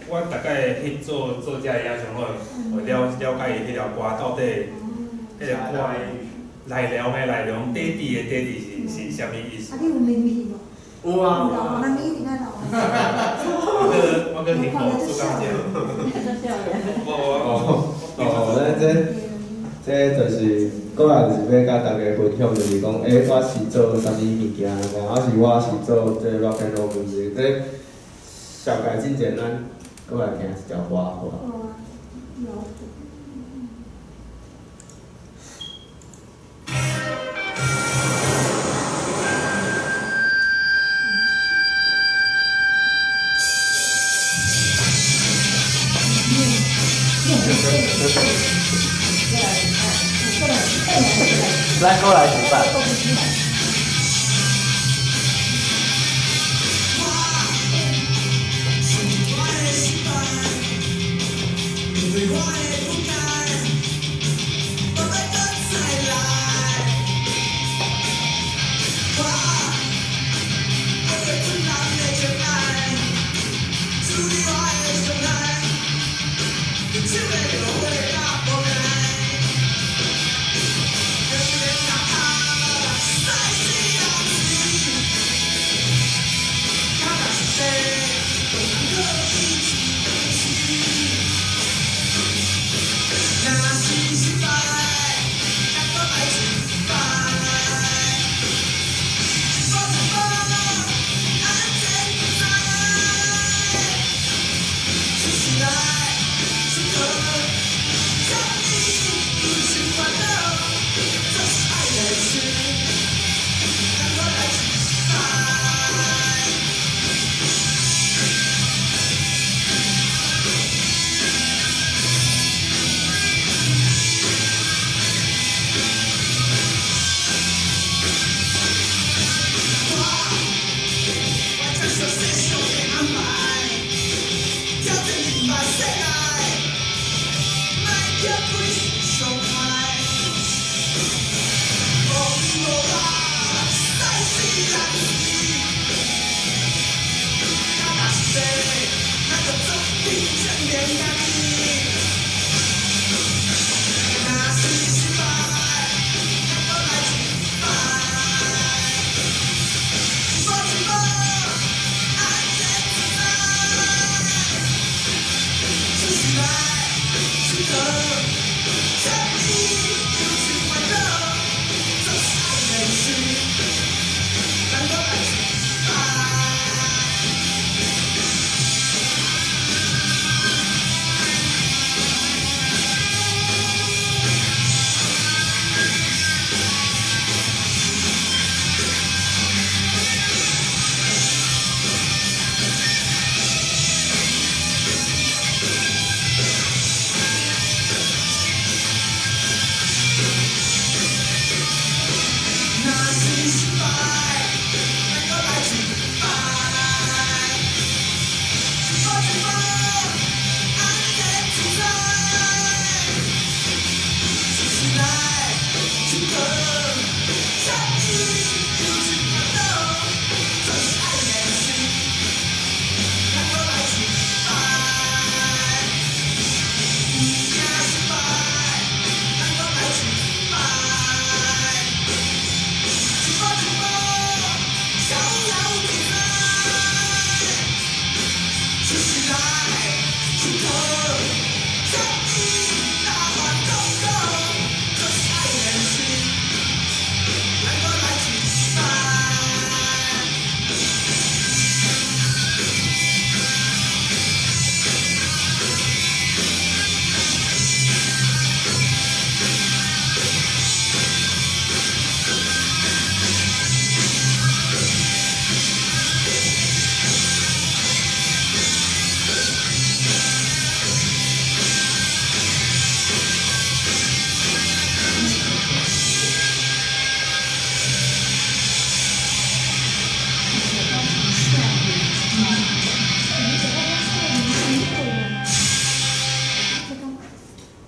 我大概去做遮个影像，我会了解伊迄条歌到底，迄个歌内容底底是啥物意思？啊，你有明戏无？有啊。有，咱咪应该有。我去听过苏刚姐。这就是个人就是要甲大家分享，就是讲，我是做啥物物件，我是做这 rock and roll music， 这小改进简单，过来听一条歌，好吧？咱过来举办。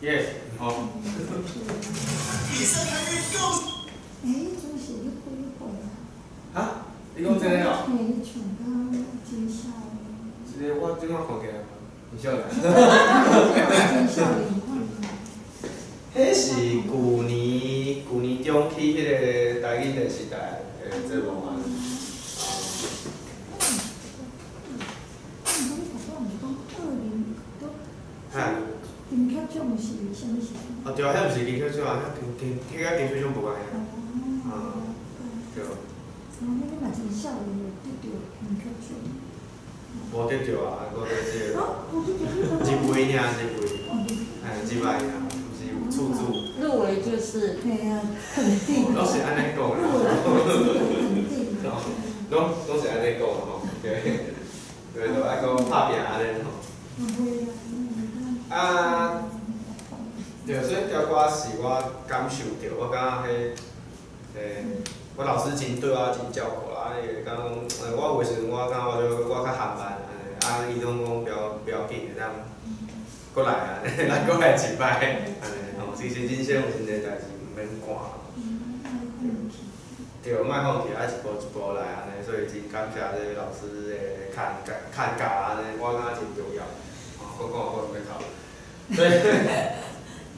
耶，好。哎，真是你几岁啊？啊？你讲真诶哦？嘿，你唱到真少年。这个我即摆看起来，唔少年。真少年款。迄是旧年中去迄个台语电视台诶节目嘛。嗨。金曲奖是啥物事？哦对，迄毋是金曲奖啊，迄甲金曲奖无关系。啊，对。你嘛真少年就得到金曲奖。无得着啊，我得即个一位尔，一位，哎，一位尔，毋是处处。入围就是。对啊，肯定。拢是安尼讲啦。肯定。拢是安尼讲吼，对，对，就爱讲拍拼安尼吼。啊，对，所以条歌是我感受到，我感觉我老师真对我真照顾啦，讲我有诶时阵，我感觉我较含慢，伊拢讲不要紧，咱过来啊，咱过来一摆，安尼吼，其实人生有真侪代志毋免赶。对，莫放弃，爱一步一步来安尼，所以真感谢这个老师诶看教安尼，我感觉真重要。我讲我袂哭，所以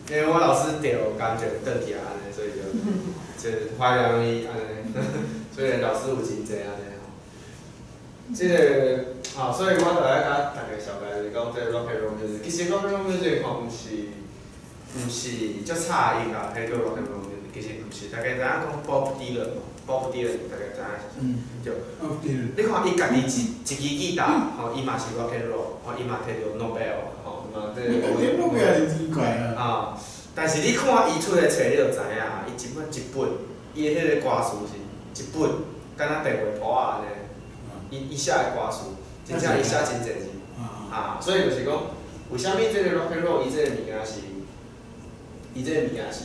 因为我老师着感觉转去安尼，所以就怀念伊安尼，所以老师有真济安尼吼。即个所以我就爱甲大家绍介就是讲，即个 rock and roll music， 其实 rock and roll music 吼，毋是足差音乐，迄叫 rock and roll music， 其实毋是，大家知影讲 Bob Dylan，Bob Dylan 大家知影是？对。你看伊家己一支吉他，吼，伊嘛是 rock and roll， 吼，伊嘛摕着 Nobel， 吼，嘛这个。Nobel 真怪啊！啊，但是你看伊出的册，你就知影，伊一本，伊的迄个歌词是一本，敢若电话簿仔安尼。伊写的歌词，真正伊写真侪字。所以就是讲，为虾米这个 rock and roll 伊这个物件是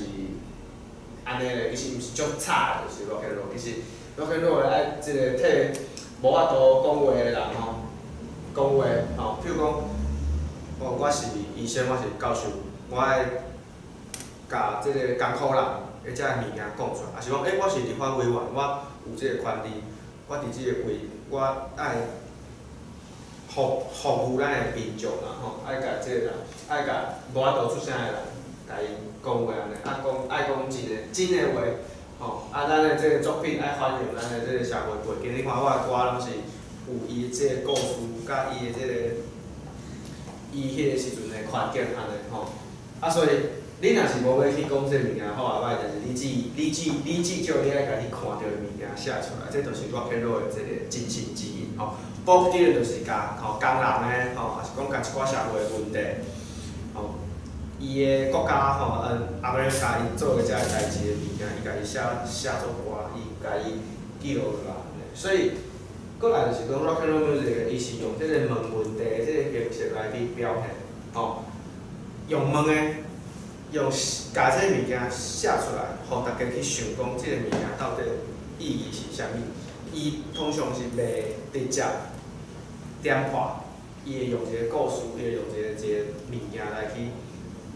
安尼咧？其实毋是足差的，就是 rock and roll， 其实 rock and roll 爱即个替无法度讲话的人吼，讲话吼，譬如讲，我是医生，我是教授，我爱甲即个艰苦人的遮物件讲出来，也是讲，我是立法委员，我有即个权利，我伫即个位，我爱服务咱的民众啦吼，爱甲即个人，爱甲无法度出声的人，甲伊讲话安尼，爱讲真的话，吼，咱的即个作品爱反映咱的即个社会背景。你看我的歌拢是有伊即个故事，甲伊的即个伊迄个时阵的环境安尼吼。所以你若是无要去讲即个物件好啊歹，但是你至少你爱甲你看到的物件写出来，这就是 rock and roll 的即个真心之言吼。Bob Dylan 就是甲工人的吼，也是讲甲一寡社会的问题吼。伊的国家吼，阿美加伊做个遮个代志的物件，伊家己写作歌，伊家己记录落来。所以，过来就是讲 rock and roll music， 伊是用即个问题的即个形式来去表现，吼，用问的，用甲即个物件写出来，互大家去想讲即个物件到底意义是啥物。伊通常是袂直接点破，伊会用一个故事，伊会用一个物件来去。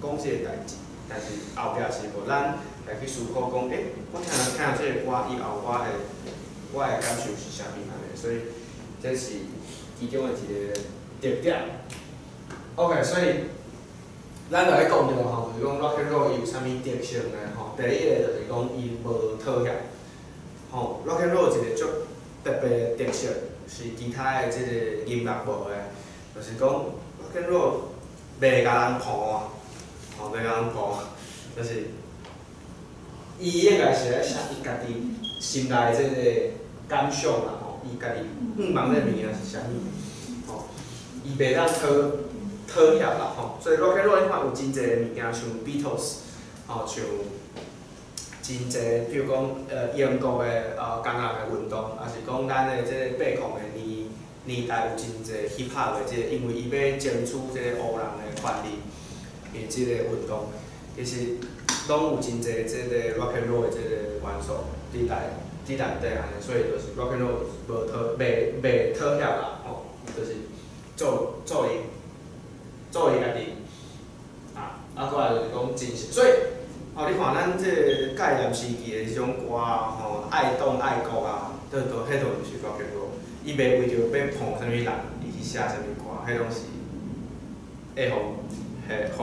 讲即个代志，但是后壁是无咱来去思考讲，我听即个歌以后，我的感受是啥物安尼，所以这是其中的一个特点。OK， 所以咱就咧讲着吼，就是讲 rock and roll 伊有啥物特性呢？吼，第一个就是讲伊无讨厌，吼 rock and roll 一个足特别的特色是其他的即个音乐无的，就是讲 rock and roll 袂甲人破啊。袂甲人破，就是伊应该是咧写伊家己心内即个感想啦吼，伊家己望这物件是啥物，吼，伊袂当讨厌啦吼，所以 rock and roll 你看有真侪物件，像 Beatles， 吼，像真侪，比如讲英国的工人的运动，也是讲咱的即个80的年代有真侪 hip hop 的即个，因为伊要争取即个黑人的权利。伊即个运动，其实拢有真侪即个 rock and roll 的即个元素伫内底安尼，所以就是 rock and roll 袂讨厌啦，吼，就是做伊家己啊，过来就是讲真实，所以哦，你看咱这个戒严时期的迄种歌啊，吼，爱党爱国啊，迄都毋是罗克罗，伊袂为着要捧啥物人，伊去写啥物歌，迄拢是会互，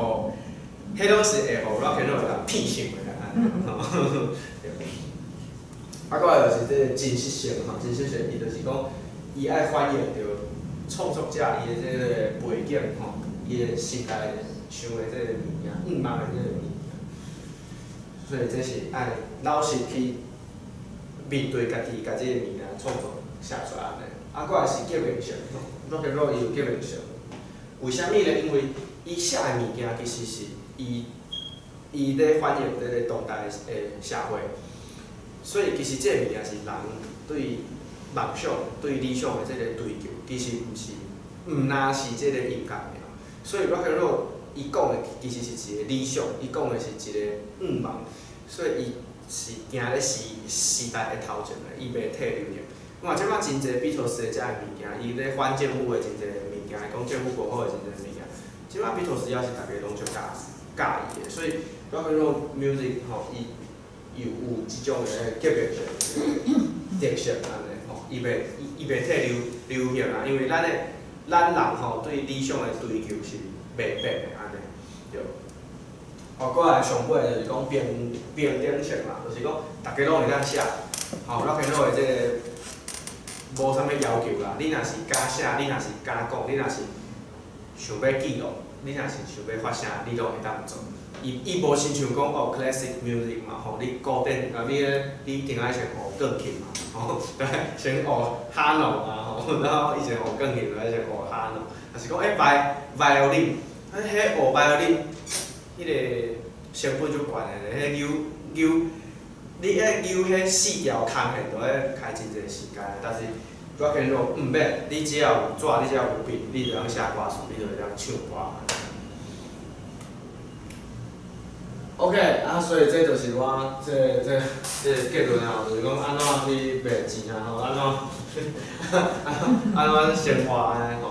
迄拢是会互罗克罗人骗想的安尼吼。啊，过来就是这个真实性吼，真实性伊就是讲，伊爱反映着创作者伊的这个背景吼，伊的时代想的这个物件，梦的这个物件。所以这是爱老实去面对家己，甲这个物件创作写出来安尼。啊，过来是革命性，罗克罗伊有革命性。为虾米呢？因为伊写的物件其实是伊咧反映这个当代的社会，所以其实这个物件是人对梦想、对理想的这个追求，其实毋单是这个音乐尔。所以罗克罗伊讲的其实是一个理想，伊讲的是一个梦，所以伊是行咧时代的头前的，伊袂退流行。我看即摆真侪比特斯的遮个物件，伊咧反政府的真侪物件，讲政府不好的真侪物件。即摆比特斯也是大家拢足介意的，所以罗克罗 music 吼，伊有即种的革命性特色安尼吼，伊袂退流行啊，因为咱人吼对理想的追求是袂变的安尼，对。哦，过来上尾就是讲平等性嘛，就是讲大家拢会当写，吼，咱可能会即个无啥物要求啦。你若是敢写，你若是敢讲，你若是想要记录，你若是想要发声，你都会当做。伊无亲像讲哦 classic music 嘛，吼，你古典啊，你定爱先学钢琴嘛，吼，对，先学哈农嘛，吼，然后以前学钢琴，来先学哈农，啊是讲violin， 迄学 violin。迄个成本足悬的，迄扭，你迄扭迄4条空弦，都要开真侪时间。但是rock and roll毋免，你只要有纸，你只要有笔，你就通写歌词，你就会当唱歌。OK， 啊，所以这就是我这结论啊，就是讲安怎去卖钱啊，吼，安怎生活安尼吼，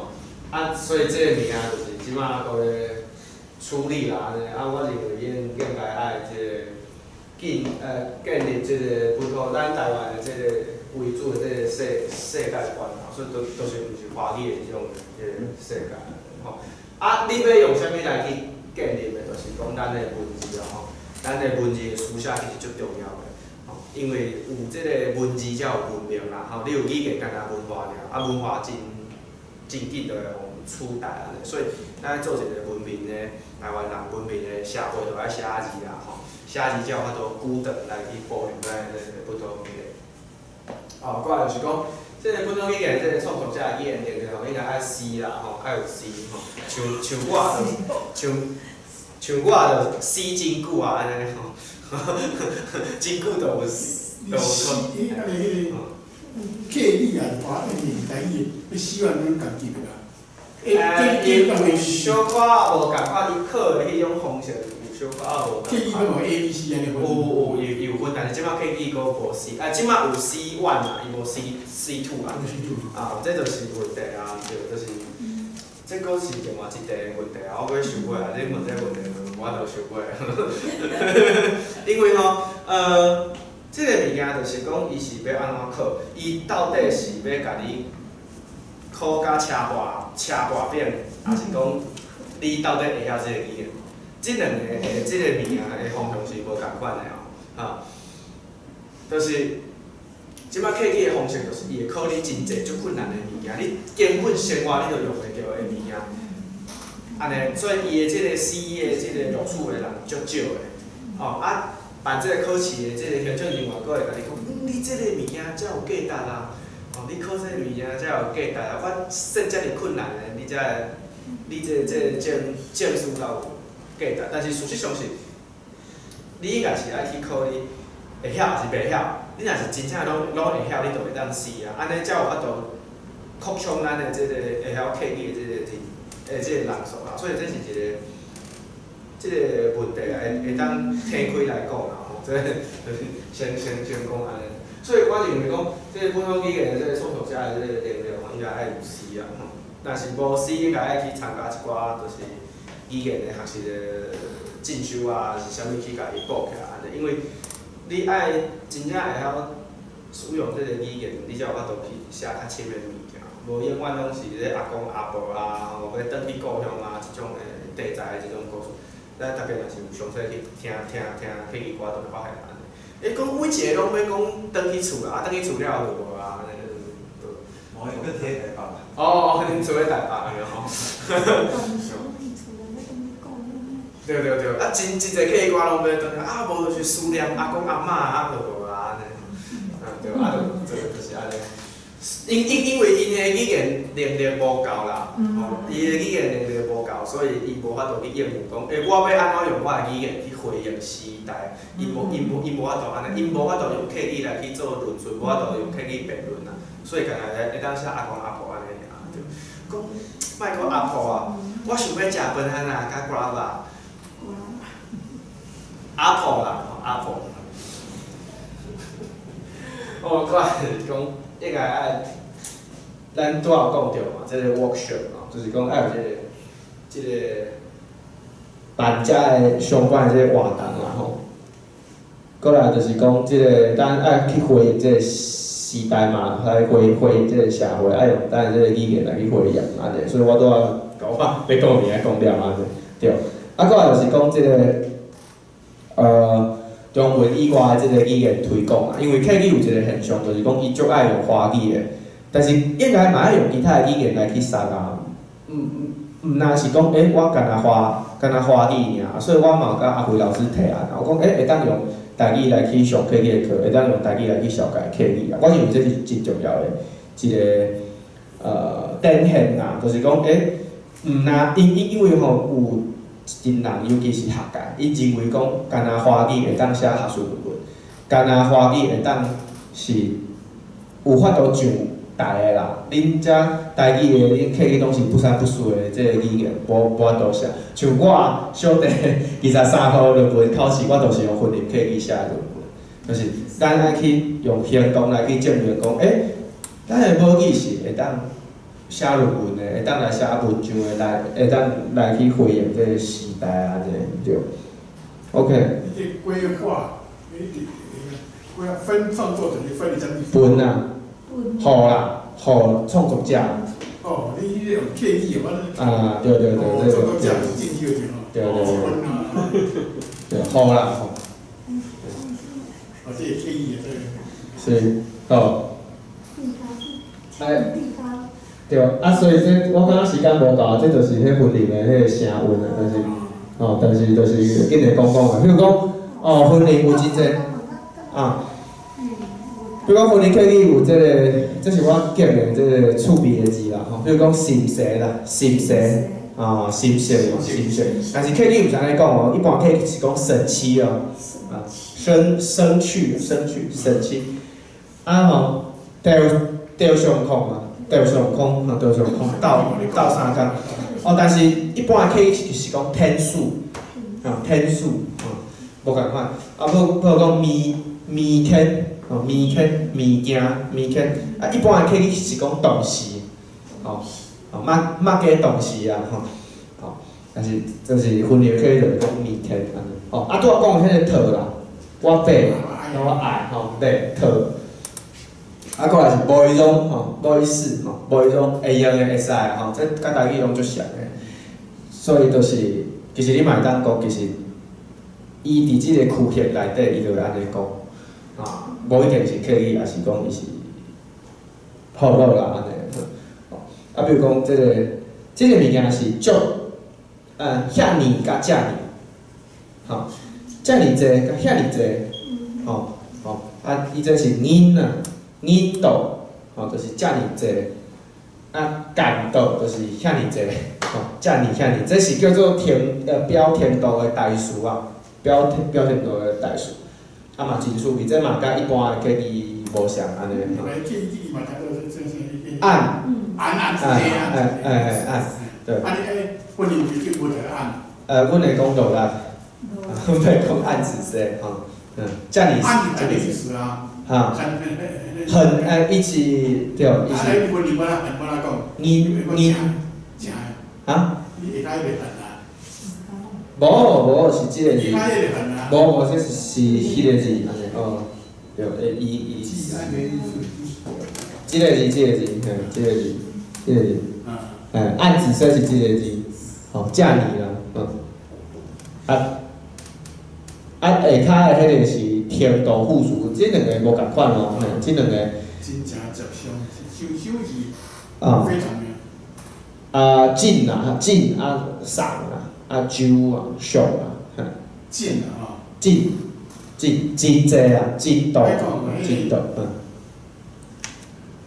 啊，所以这个物件就是即马个咧。处理啦，啊，我认为应该爱即个建立即个不同咱台湾的即个为主的即个世界观啦，所以都是毋是华语的即种世界吼。啊，你要用啥物来去建立的，就是讲咱的文字啊吼，咱的文字的书写其实最重要的吼，因为有即个文字才有文明啦，吼，你有语言，敢若文化尔，啊，文化真紧就会互取代安尼，所以咱做一个文明的。台湾人文明的社会就爱写字啦，吼，写字才有法度久长来去保存咱的本土语言。哦，过来就是讲，这个本土语言这个创作者语言定定吼，应该爱诗啦，吼，爱有诗，吼，像我就诗真久啊，安尼吼，真久都有诗，你诗，安尼迄个客语啊，华语台语，你希望恁家己个啦。伊有小可无共款，伊考的迄种方式有小可无共款。客语敢有 ABC 安尼分？有分，但是即摆客语佫无 C， 啊，即摆有 C1 啦，伊无 C2 啦。啊，这就是问题啊，对，就是这佫是另外一个问题啊，我要想过啊，你问这个问题，我都想过。因为吼，这个物件就是讲，伊是要安怎考，伊到底是要甲你。考甲车跋扁，还是讲你到底会晓这个语言？这两个这个物件的方向是无共款的哦，就是即摆客语的方式，就是伊会考你真济足困难的物件，你根本生活你都用袂着的物件，安尼，所以伊的这个 C 的这个录取的人足少的，哦啊，办这个考试的这个行政人员，佫会甲你讲，你这个物件才有价值啦。哦，你考这个物件才有价值啊！我说遮尔困难的，你这证书才有价值。但是事实上是，你应该是爱去考你会晓还是袂晓。你若是真正拢会晓，你就会当试啊。安尼才有法度扩充咱的这个会晓客语的这个人数啦。所以这是一个问题啊，会当摊开来讲啦吼。这先讲安尼。所以我认为讲，这个本土语言的这个创作者的这个能力，应该爱有诗啊，但是无诗应该爱去参加一寡就是语言的学习的进修啊，是啥物去甲伊补起来安尼，因为你爱真正会晓使用这个语言，你才有法度去写较深的物件。无永远拢是咧阿公阿婆啊，吼要转去故乡啊，即种地在即种故事。咱大家若是有详细去听客语歌，都会发现安尼。讲每一个拢要讲转去厝啦，转去厝了就无啊。我有个贴台吧。哦，恁厝咧台北个吼。对，啊，真侪客语歌拢要转去，啊，无就是思念阿公阿嬷啊，就无啊安尼。对，啊，就是安尼。因为因的语言能力无够啦，伊的语言能力无够，所以伊无法度去应付讲，我要安怎用我的语言去回应时代，伊无法度安尼，伊无法度用客语来去做论述，无法度用客语辩论啦，所以干会当写阿公阿婆安尼尔，对，讲莫讲阿婆啊，我想要食饭汉啊，甲骨啦，阿婆啦，阿婆，我讲。应该爱，咱拄有讲到嘛，即个 workshop 嘛，就是讲爱有即个办遮的相关的即个活动啦吼。过来就是讲即个咱爱去回应即个时代嘛，来回应即个社会，爱用咱即个语言来去回应安尼。所以我拄要搞我要讲名讲了安尼，对。啊，过来就是讲即个中文以外的即个语言推广啊，因为客语有一个现象，就是讲伊足爱用华语的，但是应该嘛爱用其他的语言来去杀啊。毋若是讲，我干那华语尔，所以我嘛有甲阿辉老师提案，我讲，会当用台语来去上客语的课，会当用台语来去小解客语啊。我认为这是真重要的一个展现啊，就是讲，毋若因为吼有。真人，尤其是学界，伊认为讲，干那华语会当写学术论文，干那华语会当是有法度上台的啦。恁遮台语的，恁客语拢是不三不四的即个语言，无法度写。像我小弟23号论文考试，我都是用混合客语写论文，就是咱爱去用行动来去证明讲，咱的母语是会当。写论文的，会当来写文章的，会当来去回应这个时代啊，这对。OK。你规划，规划分创作者，你分成分啊，好啦，好创作者。哦，你用客语有啊？啊，对，创作者进去就对。对，好啦，好。哦，这客语的是，哦。对啊，所以这我感觉时间无够，这就是迄婚礼的迄个声韵啊，但是就是紧来讲啊，比如讲婚礼有真济啊，比如讲婚礼客语有这是我记的这个趣味的字啦吼，比如讲心事啦，心事啊，心事，但是客语唔是安尼讲哦，一般客语是讲生气哦，生去，啊吼，吊上空啊。吊上空，倒三工。但是一般的客语就是讲天数，天数，无共款。无讲物件，物件，一般的客语是讲动词，莫加动词啊，但是就是婚礼客语就是讲物件，拄仔讲的迄个套啦，我买，我爱，买套。过来是无迄种无意思无迄种会用的会使这甲台语拢足像的，所以就是其实你嘛会当讲，其实伊伫即个区域内底，伊就会安尼讲无一定是客语，也是讲伊是普罗啦安尼。比如讲即个物件是足遐尼甲遮尼，遮尼济甲遐尼济，伊这是因啊。引导，就是遮尔济，感导就是遐尔济，遮尔，这是叫做标甜度的代数啊，标甜度的代数，嘛真趣味，这嘛甲一般的客语无相安尼。按，对。婚礼就不得按。阮会讲落力，阮会讲按子势，遮尔。按的意思啊。一起对，一起。你会甲迄个很啊？无是即个字，他迄个很啊。无这是迄个字安尼哦，对，即个字，即个字，即个字，按紫色是即个字，吼，嫁你啦，下骹的迄个是天道附属，即两个无共款咯，即两个。真正接上，手字非常妙。进啊，进啊，上啊，周啊，上啊，进啊，进济啊，进道，进道，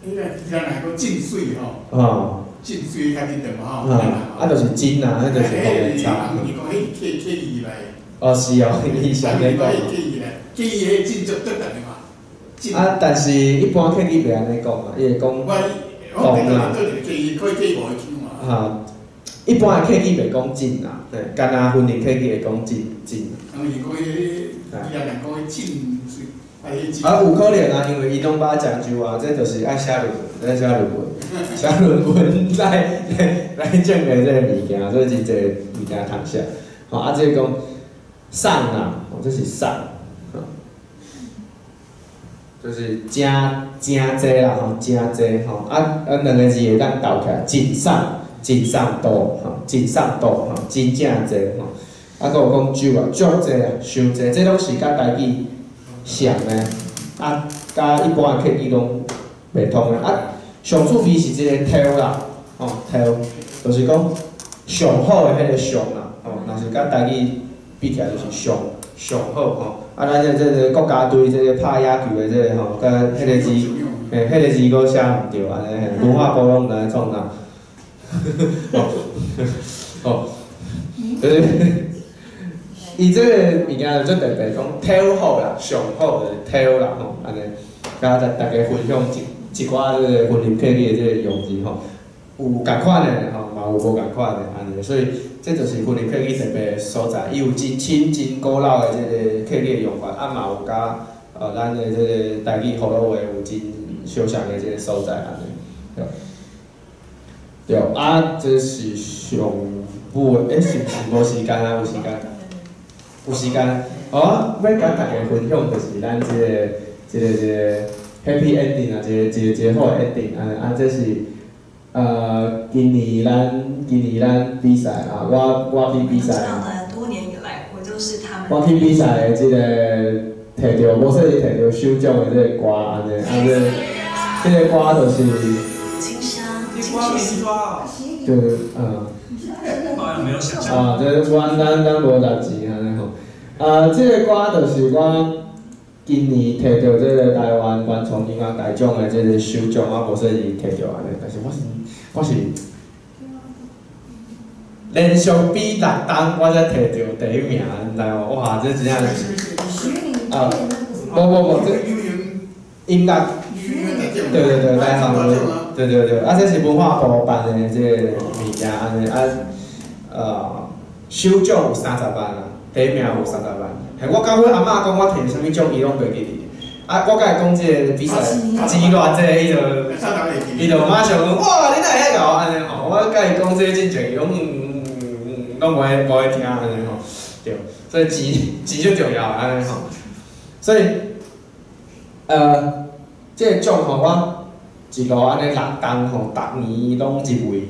迄个原来个进水吼，进水较紧点嘛吼，就是进啊，迄就是方言差。你讲迄客语来。哦，是哦，伊常咧讲。客语迄进足得等的嘛。但是一般客语袂安尼讲嘛，伊会讲讲啦。一般的客语袂讲进啦，干那分离客语会讲进。有可能啊，因为伊拢捌讲究啊，这就是爱写论文来证明这个物件，所以真侪物件通写。这个讲上啦，这是上，就是真济啦，真济两个字会当斗起来，真上多，真上多，真正济佫有讲酒啊，足济啊，伤济，这拢是甲台语像的，甲一般的客语拢袂通的。上趣味是即个偷啦，偷，就是讲上好的迄个上啦，若是甲台语比起来就是上好咱这个国家队这个拍野球的这个甲迄个字，迄个字佫写毋对安尼，文化部拢来创啥？伊这个物件就特别讲偷好啦，上好就是偷啦安尼，甲大家分享一寡这个婚姻客语的这个用字有共款的嘛有无共款的安尼，所以这就是婚姻客语特别的所在，伊有真亲真古老的这个客语的用法，嘛有甲咱的这个台语葫芦话有真相像的这个所在安尼，对，这是上尾的，是无时间啊？有时间？有时间，要甲大家分享就是咱这个 happy ending 啊，一个好的 ending，这是今年咱比赛啊，我去比赛。多年以来，我就是他们。我去比赛的这个摕到，无说是摕到首奖的这个歌安尼，这个歌就是。就是好像没有想象。就是咱无值钱安尼吼。这个歌就是我今年摕到这个台湾原创音乐大奖的这个首奖，无说是摕到安尼，但是我是连续比6档，我才摕到第一名，你知无？哇，这真正无，这音乐。对，台湾的，对，这是文化部办的这个物件安尼首奖有30万啦，第一名有30万。我甲阮阿嬷讲我摕啥物奖，伊拢袂记哩。我甲伊讲这个比赛钱偌济，伊就马上讲哇，你哪会晓搞安尼吼？我甲伊讲这个进前，伊拢无会听安尼吼，对，所以钱就重要安尼吼，所以这个奖我一路安尼6档逐年拢入围，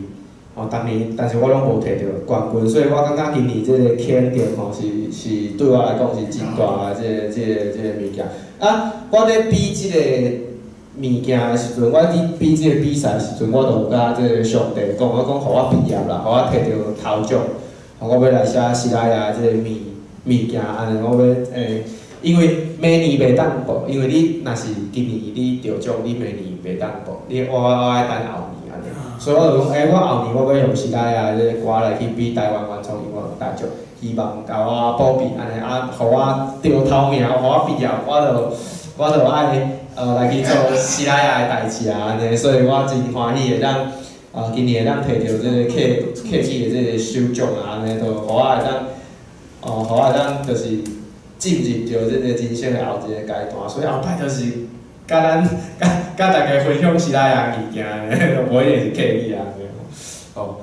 逐年，但是我拢无摕到冠军，所以我感觉今年这个肯定是对我来讲是真大的这个物件。我咧比这个物件的时阵，我伫比这个比赛的时阵，我就有甲这个上帝讲，我讲，互我毕业啦，互我摕到头奖，我要来写西拉雅这个物件安尼，我要因为明年袂当报，因为你若是今年你得奖，你明年袂当报，我爱等后年安尼。所以我就讲，我后年我要用时代啊，这个歌来去比台湾原创音乐大奖，希望甲我保庇安尼互我得头名，互我毕业，我就爱来去做时代啊的代志啊安尼。所以我真欢喜会当今年会当摕到这个客语的这个首奖啊安尼，就互我会当互我会当就是。进入到这个人生的后一个阶段，所以后摆就是甲大家分享其他样物件咧，无一定是客语啊，吼。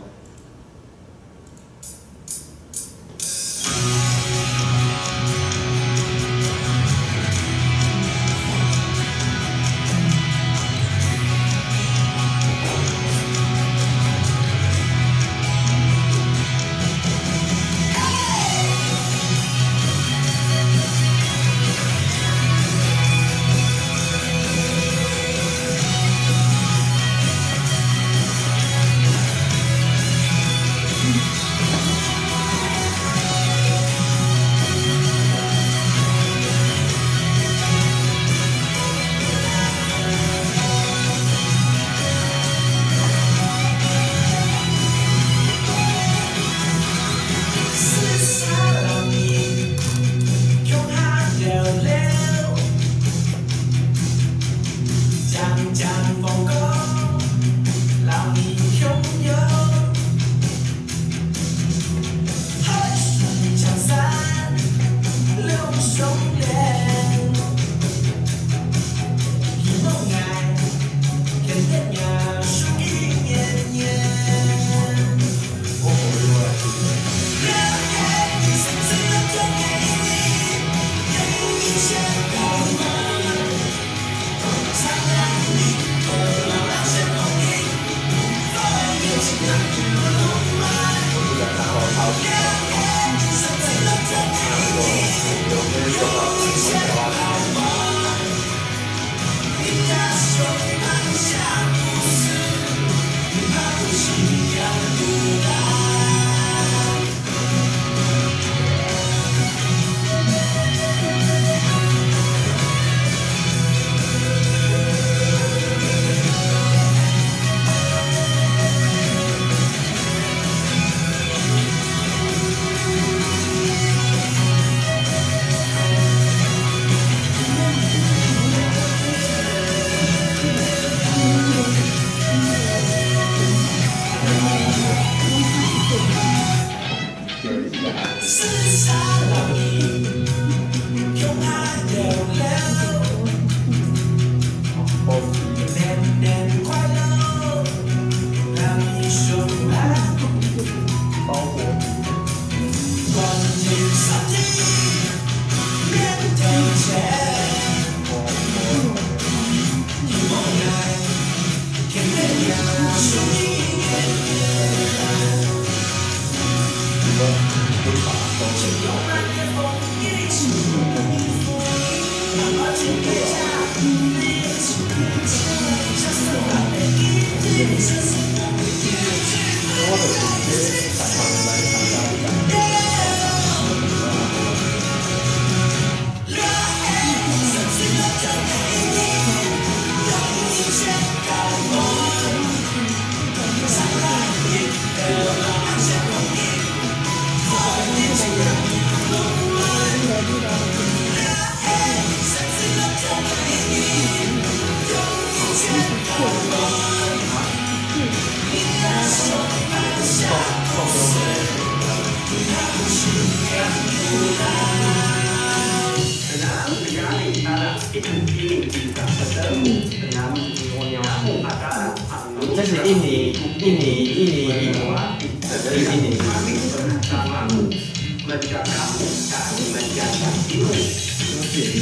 这是印尼。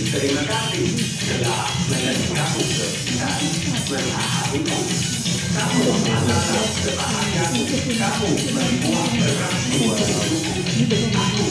Terima kasih telah mendengarkan kamu adalah kebahagiaan kamu membuat orang tua aku dan kamu.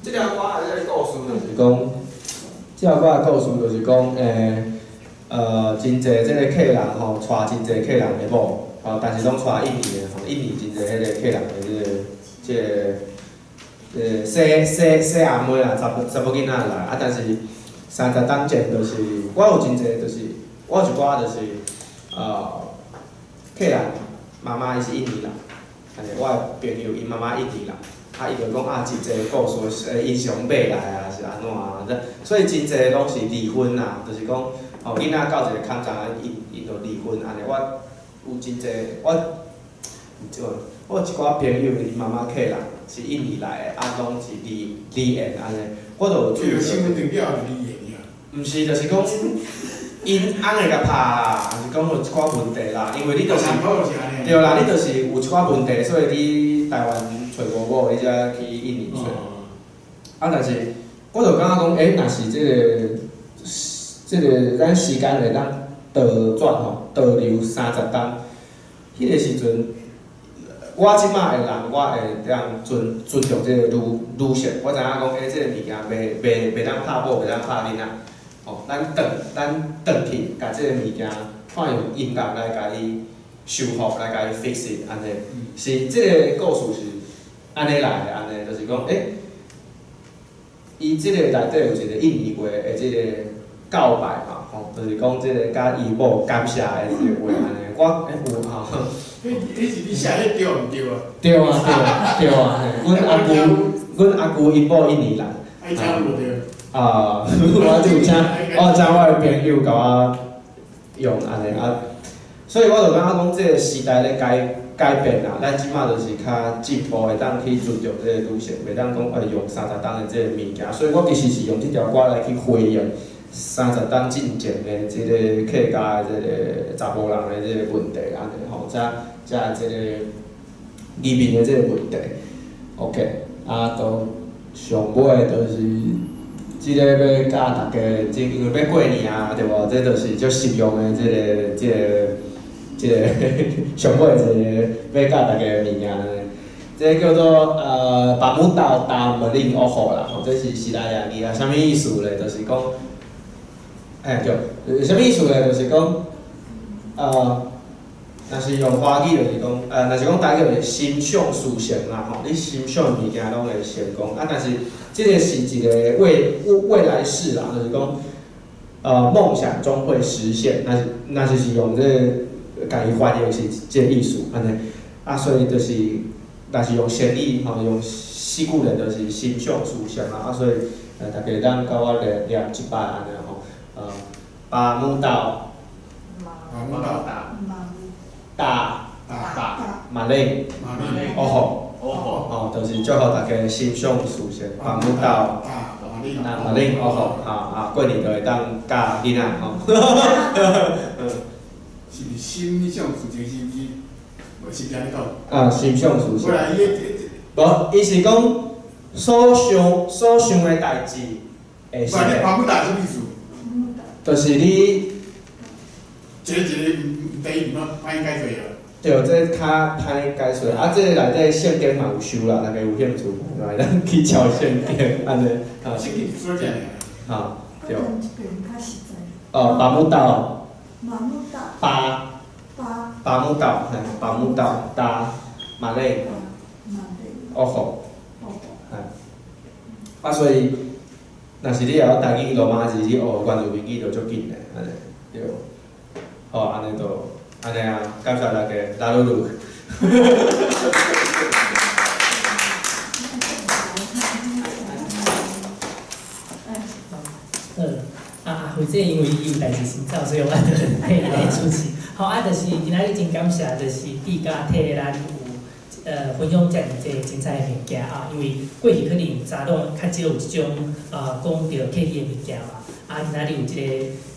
这条歌的故事就是讲，这条歌的故事就是讲，真侪这个客人吼，带真侪客人的某，但是拢带印尼的吼，印尼真侪迄个客人的细阿妹啦，查某囡仔来，但是30当前就是，我有真侪就是，我有一寡就是，客人妈妈伊是印尼人，安尼我的朋友伊妈妈印尼人。伊就讲真侪故事，因上买来啊，是安怎啊？所以真侪拢是离婚啦，就是讲，囡仔到一个坎站，因就离婚安尼。我有真侪，我有一寡朋友，伊妈妈客人是印尼来的，拢是离异安尼。我就有注意。身份证了就离异呀？毋是，就是讲，因翁会甲拍啦，就是讲有一寡问题啦，因为你就是对啦，你就是有一寡问题，所以你台湾。找无某，你才去印尼找。但是我就感觉讲，若是这个咱时间会当倒转吼，倒流30天，迄个时阵，我即摆的人，我会当尊重这个女性。我知影讲，这个物件袂当拍某，袂当拍囡仔。咱转去，甲这个物件看用音乐来甲伊修复，来甲伊 fix it， 安尼。是这个故事是。安尼来的，安尼就是讲，伊即个内底有一个印尼话的即个告白嘛，吼，就是讲即个甲伊某感谢的即个话安尼。我有吼。迄是你写迄对毋对啊？对啊，对啊，阮阿舅因某印尼人。爱听无对？我就有请，我的朋友甲我用安尼啊，所以我就感觉讲，即个时代咧改变啦，咱即马就是较进步，会当去尊重这个女性，袂当讲用30档的这个物件，所以我其实是用这条歌来去回应30档进前的这个客家的这个查甫人的这个问题，安尼吼，才这个移民的这个问题。OK， 都上尾就是即个要教大家，因为要过年啊，对无？这就是足实用的这个上尾一个要教大家的物件，这叫做巴木豆打木令恶好啦，吼，这是西拉雅语啊，啥物意思咧？就是讲，对，啥物意思咧？就是讲，若是用华语就是讲，若是讲台语就是心想事成啦，吼，你心想物件拢会成功啊。但是这个是一个未来式啦，就是讲，梦想终会实现，那就是用这个家己翻译是这个意思安尼。啊，所以就是，若是用先语吼，用四句人就是心想事成啦。啊，所以大家咱甲我念一摆安尼吼，巴木豆，打马令，哦，就是祝福大家心想事成，巴木豆。马令好，过年就会当教囡仔吼。是心想事成是安尼讲。心想事成。不然无，伊是讲所想的代志会实现。巴木豆什么意思？就是你。一个第一嘛，歹解释啊。对，这较歹解释，啊，这内底圣经嘛有收啦，大家有兴趣，来咱去抄圣经，安尼。圣经说这样。对。较实在。巴木豆。巴木豆，巴木豆打马勒。好。啊，所以，若是你会晓台语、罗马字，你学原住民语就足紧的，安尼对。好，安尼就。安尼啊，感谢大家，拉鲁鲁。或者因为伊有代志先走，所以我就配来出席。好，就是今仔日真感谢，就是地家替咱有分享遮尔济精彩的物件啊，因为过去可能早拢较少有即种讲到客家的物件嘛，今仔日有即个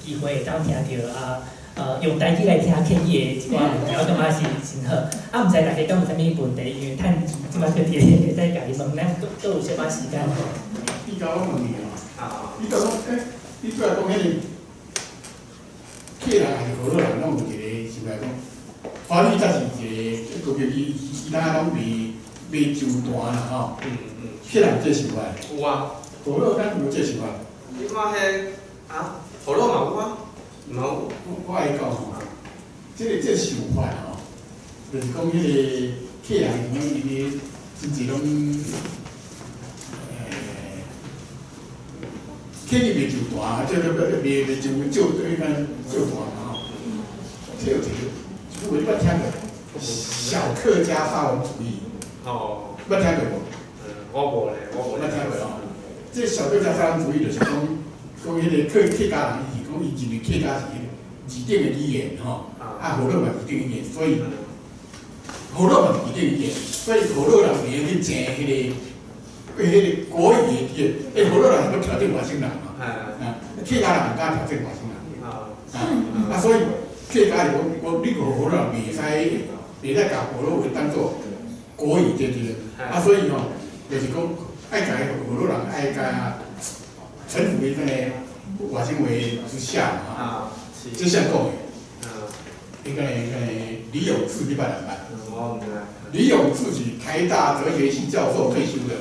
机会当听到用台语来听客家的一寡物件，我感觉是真好。毋知大家敢有啥物问题？因为趁即摆课题会使家己问，咱都有小把时间。地家我问你你讲你主要讲迄个客人还是河洛人，拢有一个想来讲，华语才是一个，特别其他拢袂周大啦吼。客人这想法。有啊。河洛咱有这想法。你看河洛嘛有啊。我爱讲吼，这想法吼，就是讲迄个客人讲伊个真侪拢客语袂就大，袂就迄个就大嘛吼。这有一个，我你捌听过小客家沙文主义？捌听过无？我无咧，捌听过哦。这小客家沙文主义就是讲迄个客家人。伊认为客家是字典的语言吼，河洛嘛字典语言，所以河洛嘛字典语言，所以河洛人袂用去争迄个国语的河洛人要挑战外省人嘛，客家人唔敢挑战外省人，所以客家人你河洛人袂使教河洛话当做国语对对，所以吼就是讲爱甲河洛人爱甲臣服于外省话之下嘛，就像讲的，应该李永志你捌人捌？李永志是台大哲学系教授退休的，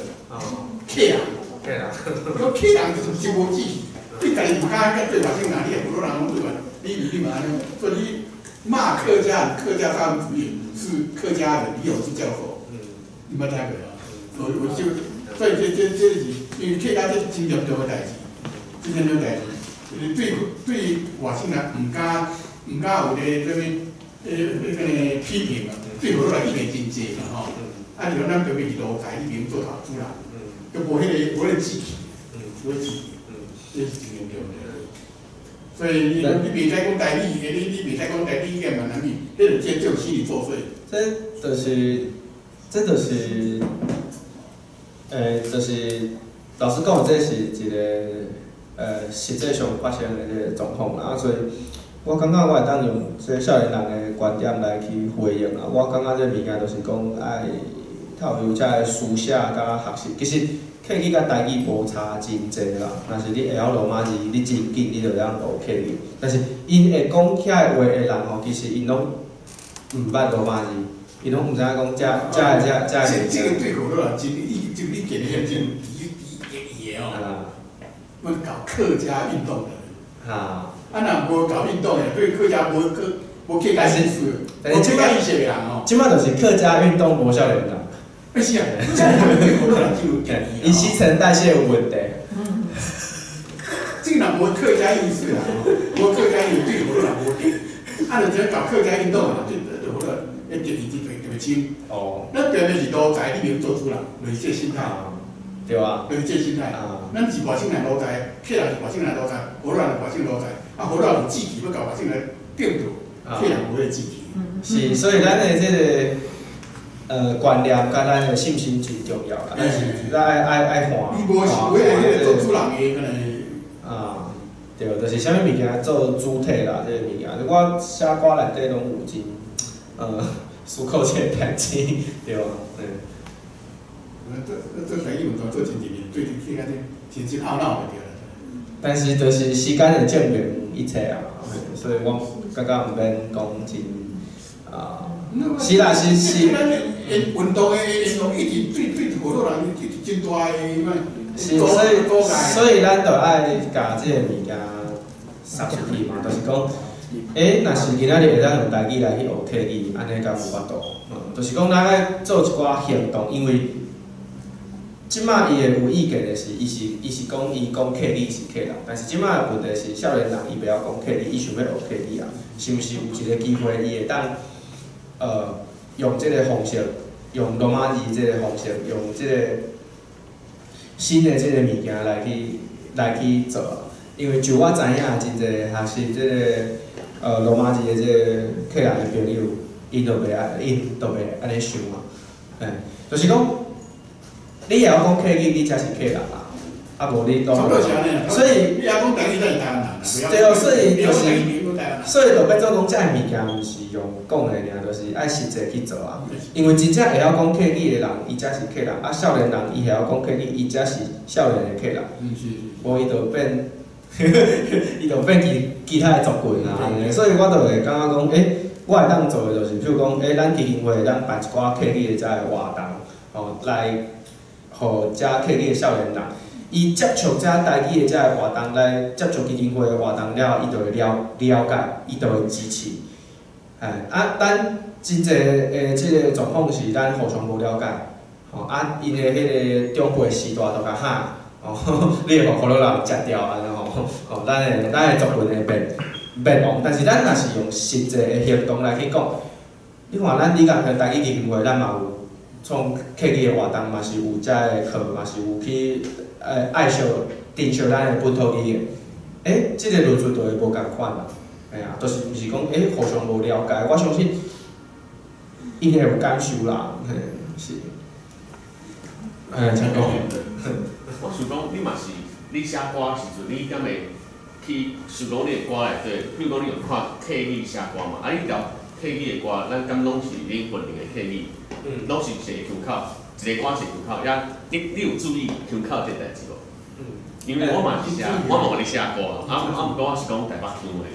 客人，讲客人就是真无志气，你家己唔敢对外省人，你也不让人对外，你嘛安尼，所以你骂客家沙文主义是客家的李永志教授，你捌听过啊？我就所以这是因为客家这是真严重的代志。真正了代志，对外省人唔敢有批评啊，对河洛人意见真济嘛吼。就咱特别是路在迄边做投资啦，就无迄个志气，无志气，这是真严重的。所以你袂使讲台语，你袂使讲台语语言闽南语，迄个这种心理作祟。就是老实讲，这是一个实际上发生的这个状况啦，所以我感觉我会当用这少年人的观点来去回应啦。我感觉这物件就是讲爱透有遮个书写甲学习，其实客语甲台语无差真济啦。若是你会晓罗马字，你真紧你就会晓学客语。但是因会讲起来话的人吼，其实因拢毋捌罗马字，伊拢毋知影讲遮个。这个对口了，就你给的就也哦，我搞客家运动的。啊，若无搞运动的，对客家无客家意思，无客家意识的人哦。即摆就是客家运动无少年人。不是啊，对口人就有建议。伊新陈代谢有问题。这个人无客家意识啦，无客家意识对口人无定。就只搞客家运动啊，对口人一定已经特别清。哦。咱表面是都在里面做出来，就是这心态。对啊。就是这心态。咱是外省人都在，客人是外省人都在，河南是外省都在，河南有志气要搞外省人定住，客人无迄志气。是，所以咱的这个。观念甲咱的信心最重要啦，但是咱爱看。伊无是为了做主人的可能。啊，对，就是啥物物件做主体啦，这个物件，我写歌内底拢有真，思考这个代志，对吧？这台语文做真正面，最近去安尼真懊恼的对啦。但是就是时间会证明一切啊，所以我感觉毋免讲真啊。是啦，是。运动的运动一直对好多人真大的是，所以咱就爱甲即个物件撒出去嘛，就是讲，若是今仔日会当用台语来去学客语，安尼敢有法度？就是讲咱爱做一寡行动，因为即摆伊会有意见的是，伊是讲伊讲客语是客人，但是即摆的问题是少年人伊袂晓讲客语，伊想要学客语啊，是毋是有一个机会伊会当用这个方式，用罗马字这个方式，用这个新的这个物件来去做。因为就我知影，真侪学习这个罗马字的这个客人的朋友，因都袂安尼想嘛。就是讲，你也要讲客语，你才是客人啦。啊无你都，所以你也讲台语才是台湾人。对，所以就是。所以就变做讲，遮个物件毋是用讲的尔，就是爱实际去做啊。因为真正会晓讲客语的人，伊才是客人；啊，少年人伊会晓讲客语，伊才是少年的客人。无伊就变，伊就变其他的族群啊。所以我就会感觉讲，我会当做的就是，譬如讲，咱基金会咱办一寡客语的遮个活动，来，互遮客语的少年人。伊接触遮台语的遮个活动，来接触基金会的活动了，伊就会了解，伊就会支持。咱真侪即个状况是咱互相无了解，因的迄个长辈时代就甲喊，你会互人食掉安尼吼，咱的族群会灭亡。但是咱若是用实际的行动来去讲，你看咱理学台语基金会，咱嘛有创客语的活动，嘛是有遮个课，嘛是有去。爱惜、珍惜咱的本土语言，即个论述就会无共款啦。就是毋是讲互相无了解，我相信应该有感受啦。是。请讲。我想讲，你嘛是你写歌时阵，你敢会去想讲你的歌内底，比如讲你有看客语写歌嘛？你条客语的歌，咱敢拢是恁本地的客语，拢是一个腔口。一个歌是腔口，你有注意腔口这代志无？因为我嘛是写，我嘛有咧写歌，毋过我是讲台北腔的。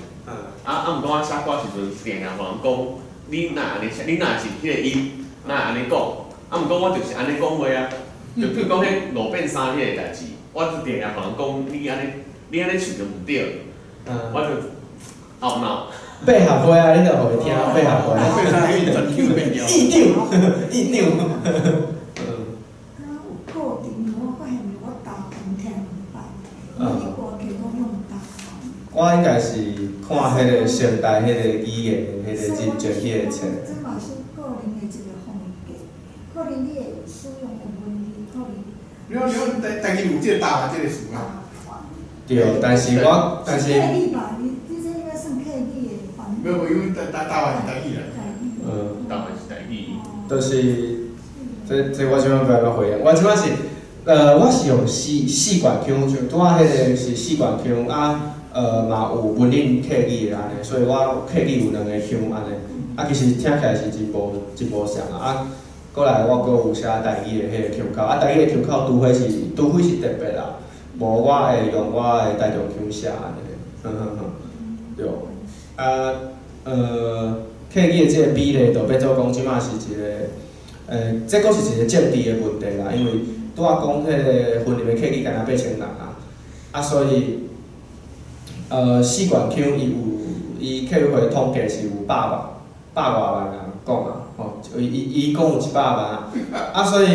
毋过我写歌时阵，定定互人讲，你若安尼写，你若是迄个音，若安尼讲，毋过我就是安尼讲话啊。就譬如讲迄路边衫迄个代志，我就定定互人讲，你安尼唱就毋对，我就懊恼。百合花啊，你著互伊听百合花。百合花伊真腔变调。一扭。我应该是看迄个现代迄个语言的迄个真正迄个册。这嘛是个人的一个风格，可能你会使用的问题，可能。你台语有这个答案，这个词啊。对，但是。客语吧，你这应该算客语的方面。没有，因为答案是台语啦。答案是台语。就是这我即摆不要回应，我即摆是我是用四管腔，像拄仔迄个是四管腔啊，嘛有文林客语的安尼，所以我客语有2个腔安尼，啊其实听起来是真无像啊。过来我阁有写台语的迄个腔口，啊台语的腔口除非是特别啦，无我会用我的台中腔写安尼，对，啊客语的即个比例就变做讲即马是一个，这阁是一个政治的问题啦，因为拄仔讲迄个婚姻的客语敢若8000人啊，所以四管腔伊客户会统计是有100外万人讲啊。伊讲有100万啊，所以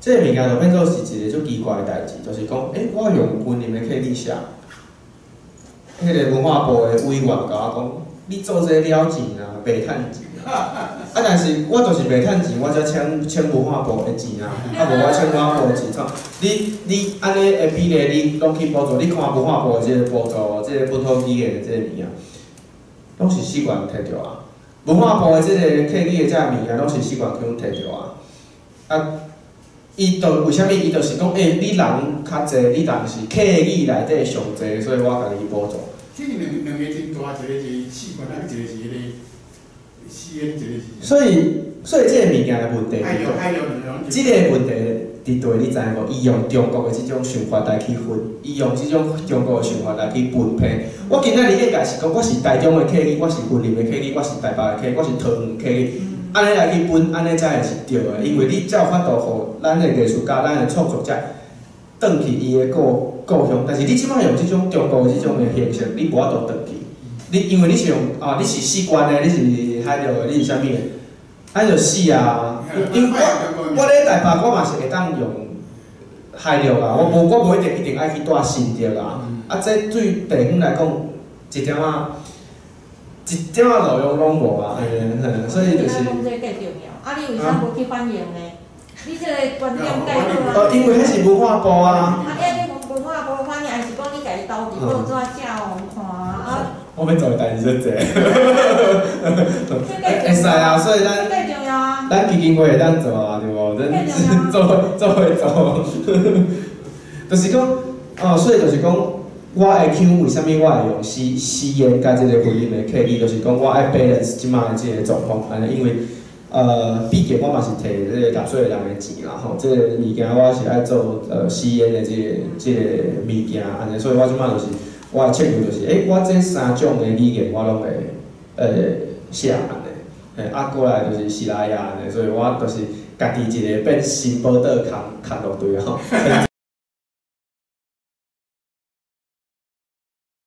这个物件就变做是一个足奇怪的代志，就是讲，我用文林的客语写，迄个文化部的委员甲我讲，你做这了钱啊，袂趁钱啊，但是我就是袂趁钱，我才请文化部的钱啊，无我请文化部的钱创，你安尼的比例，你拢去补助，你看文化部的这个补助，这个本土语言的这个物件，拢是4管摕着啊。文化部的即个客语的遮物件，拢是4管腔摕着啊。啊，伊就为虾米？伊就是讲，你人较济，你人是客语内底上济，所以我甲你补助。这个两个真大，一个是4管，一个是迄个4N，一个是。所以这个物件的问题，这个问题伫对你知无？伊用中国的即种想法来去分，伊用即种中国的想法来去分配。我今仔日应该是讲，我是台中的客语，我是云林的客语，我是台北的客语，我是桃园的客语，安尼来去分，安尼才会是对的。因为你才有法度，互咱的艺术家、咱的创作者，转去伊的故乡。但是你即摆用即种中国的即种的形式，你无法度转去。因为你是用你是4管的，你是海陆的，你是啥物的？咱就死啊！因为我咧台北，我嘛是会当用海陆啊，我无一定爱去带新竹啊。这对地方来讲，一点路用拢无啊，所以就是。讲这计重要，你为啥无去反映呢？你这个观点介好啊。因为迄是文化部啊。你文化部反映，还是讲你家己投资报纸写互看啊？我要做的代志真侪。会使啊，所以咱。最重要啊。咱基金会会当做啊，对无？咱做，就是讲，所以就是讲。我的腔为虾米我会用诗言甲即个回音的客语，就是讲我爱 balance 即马的即个状况，安尼因为毕竟我嘛是摕即个纳税人的钱啦吼，即个物件我是爱做诗言的即个物件，安尼，所以我即马就是我的策略就是，我这3种的语言我拢会写安尼，过来就是西拉雅安尼，所以我就是家己一个变新报道扛落队吼。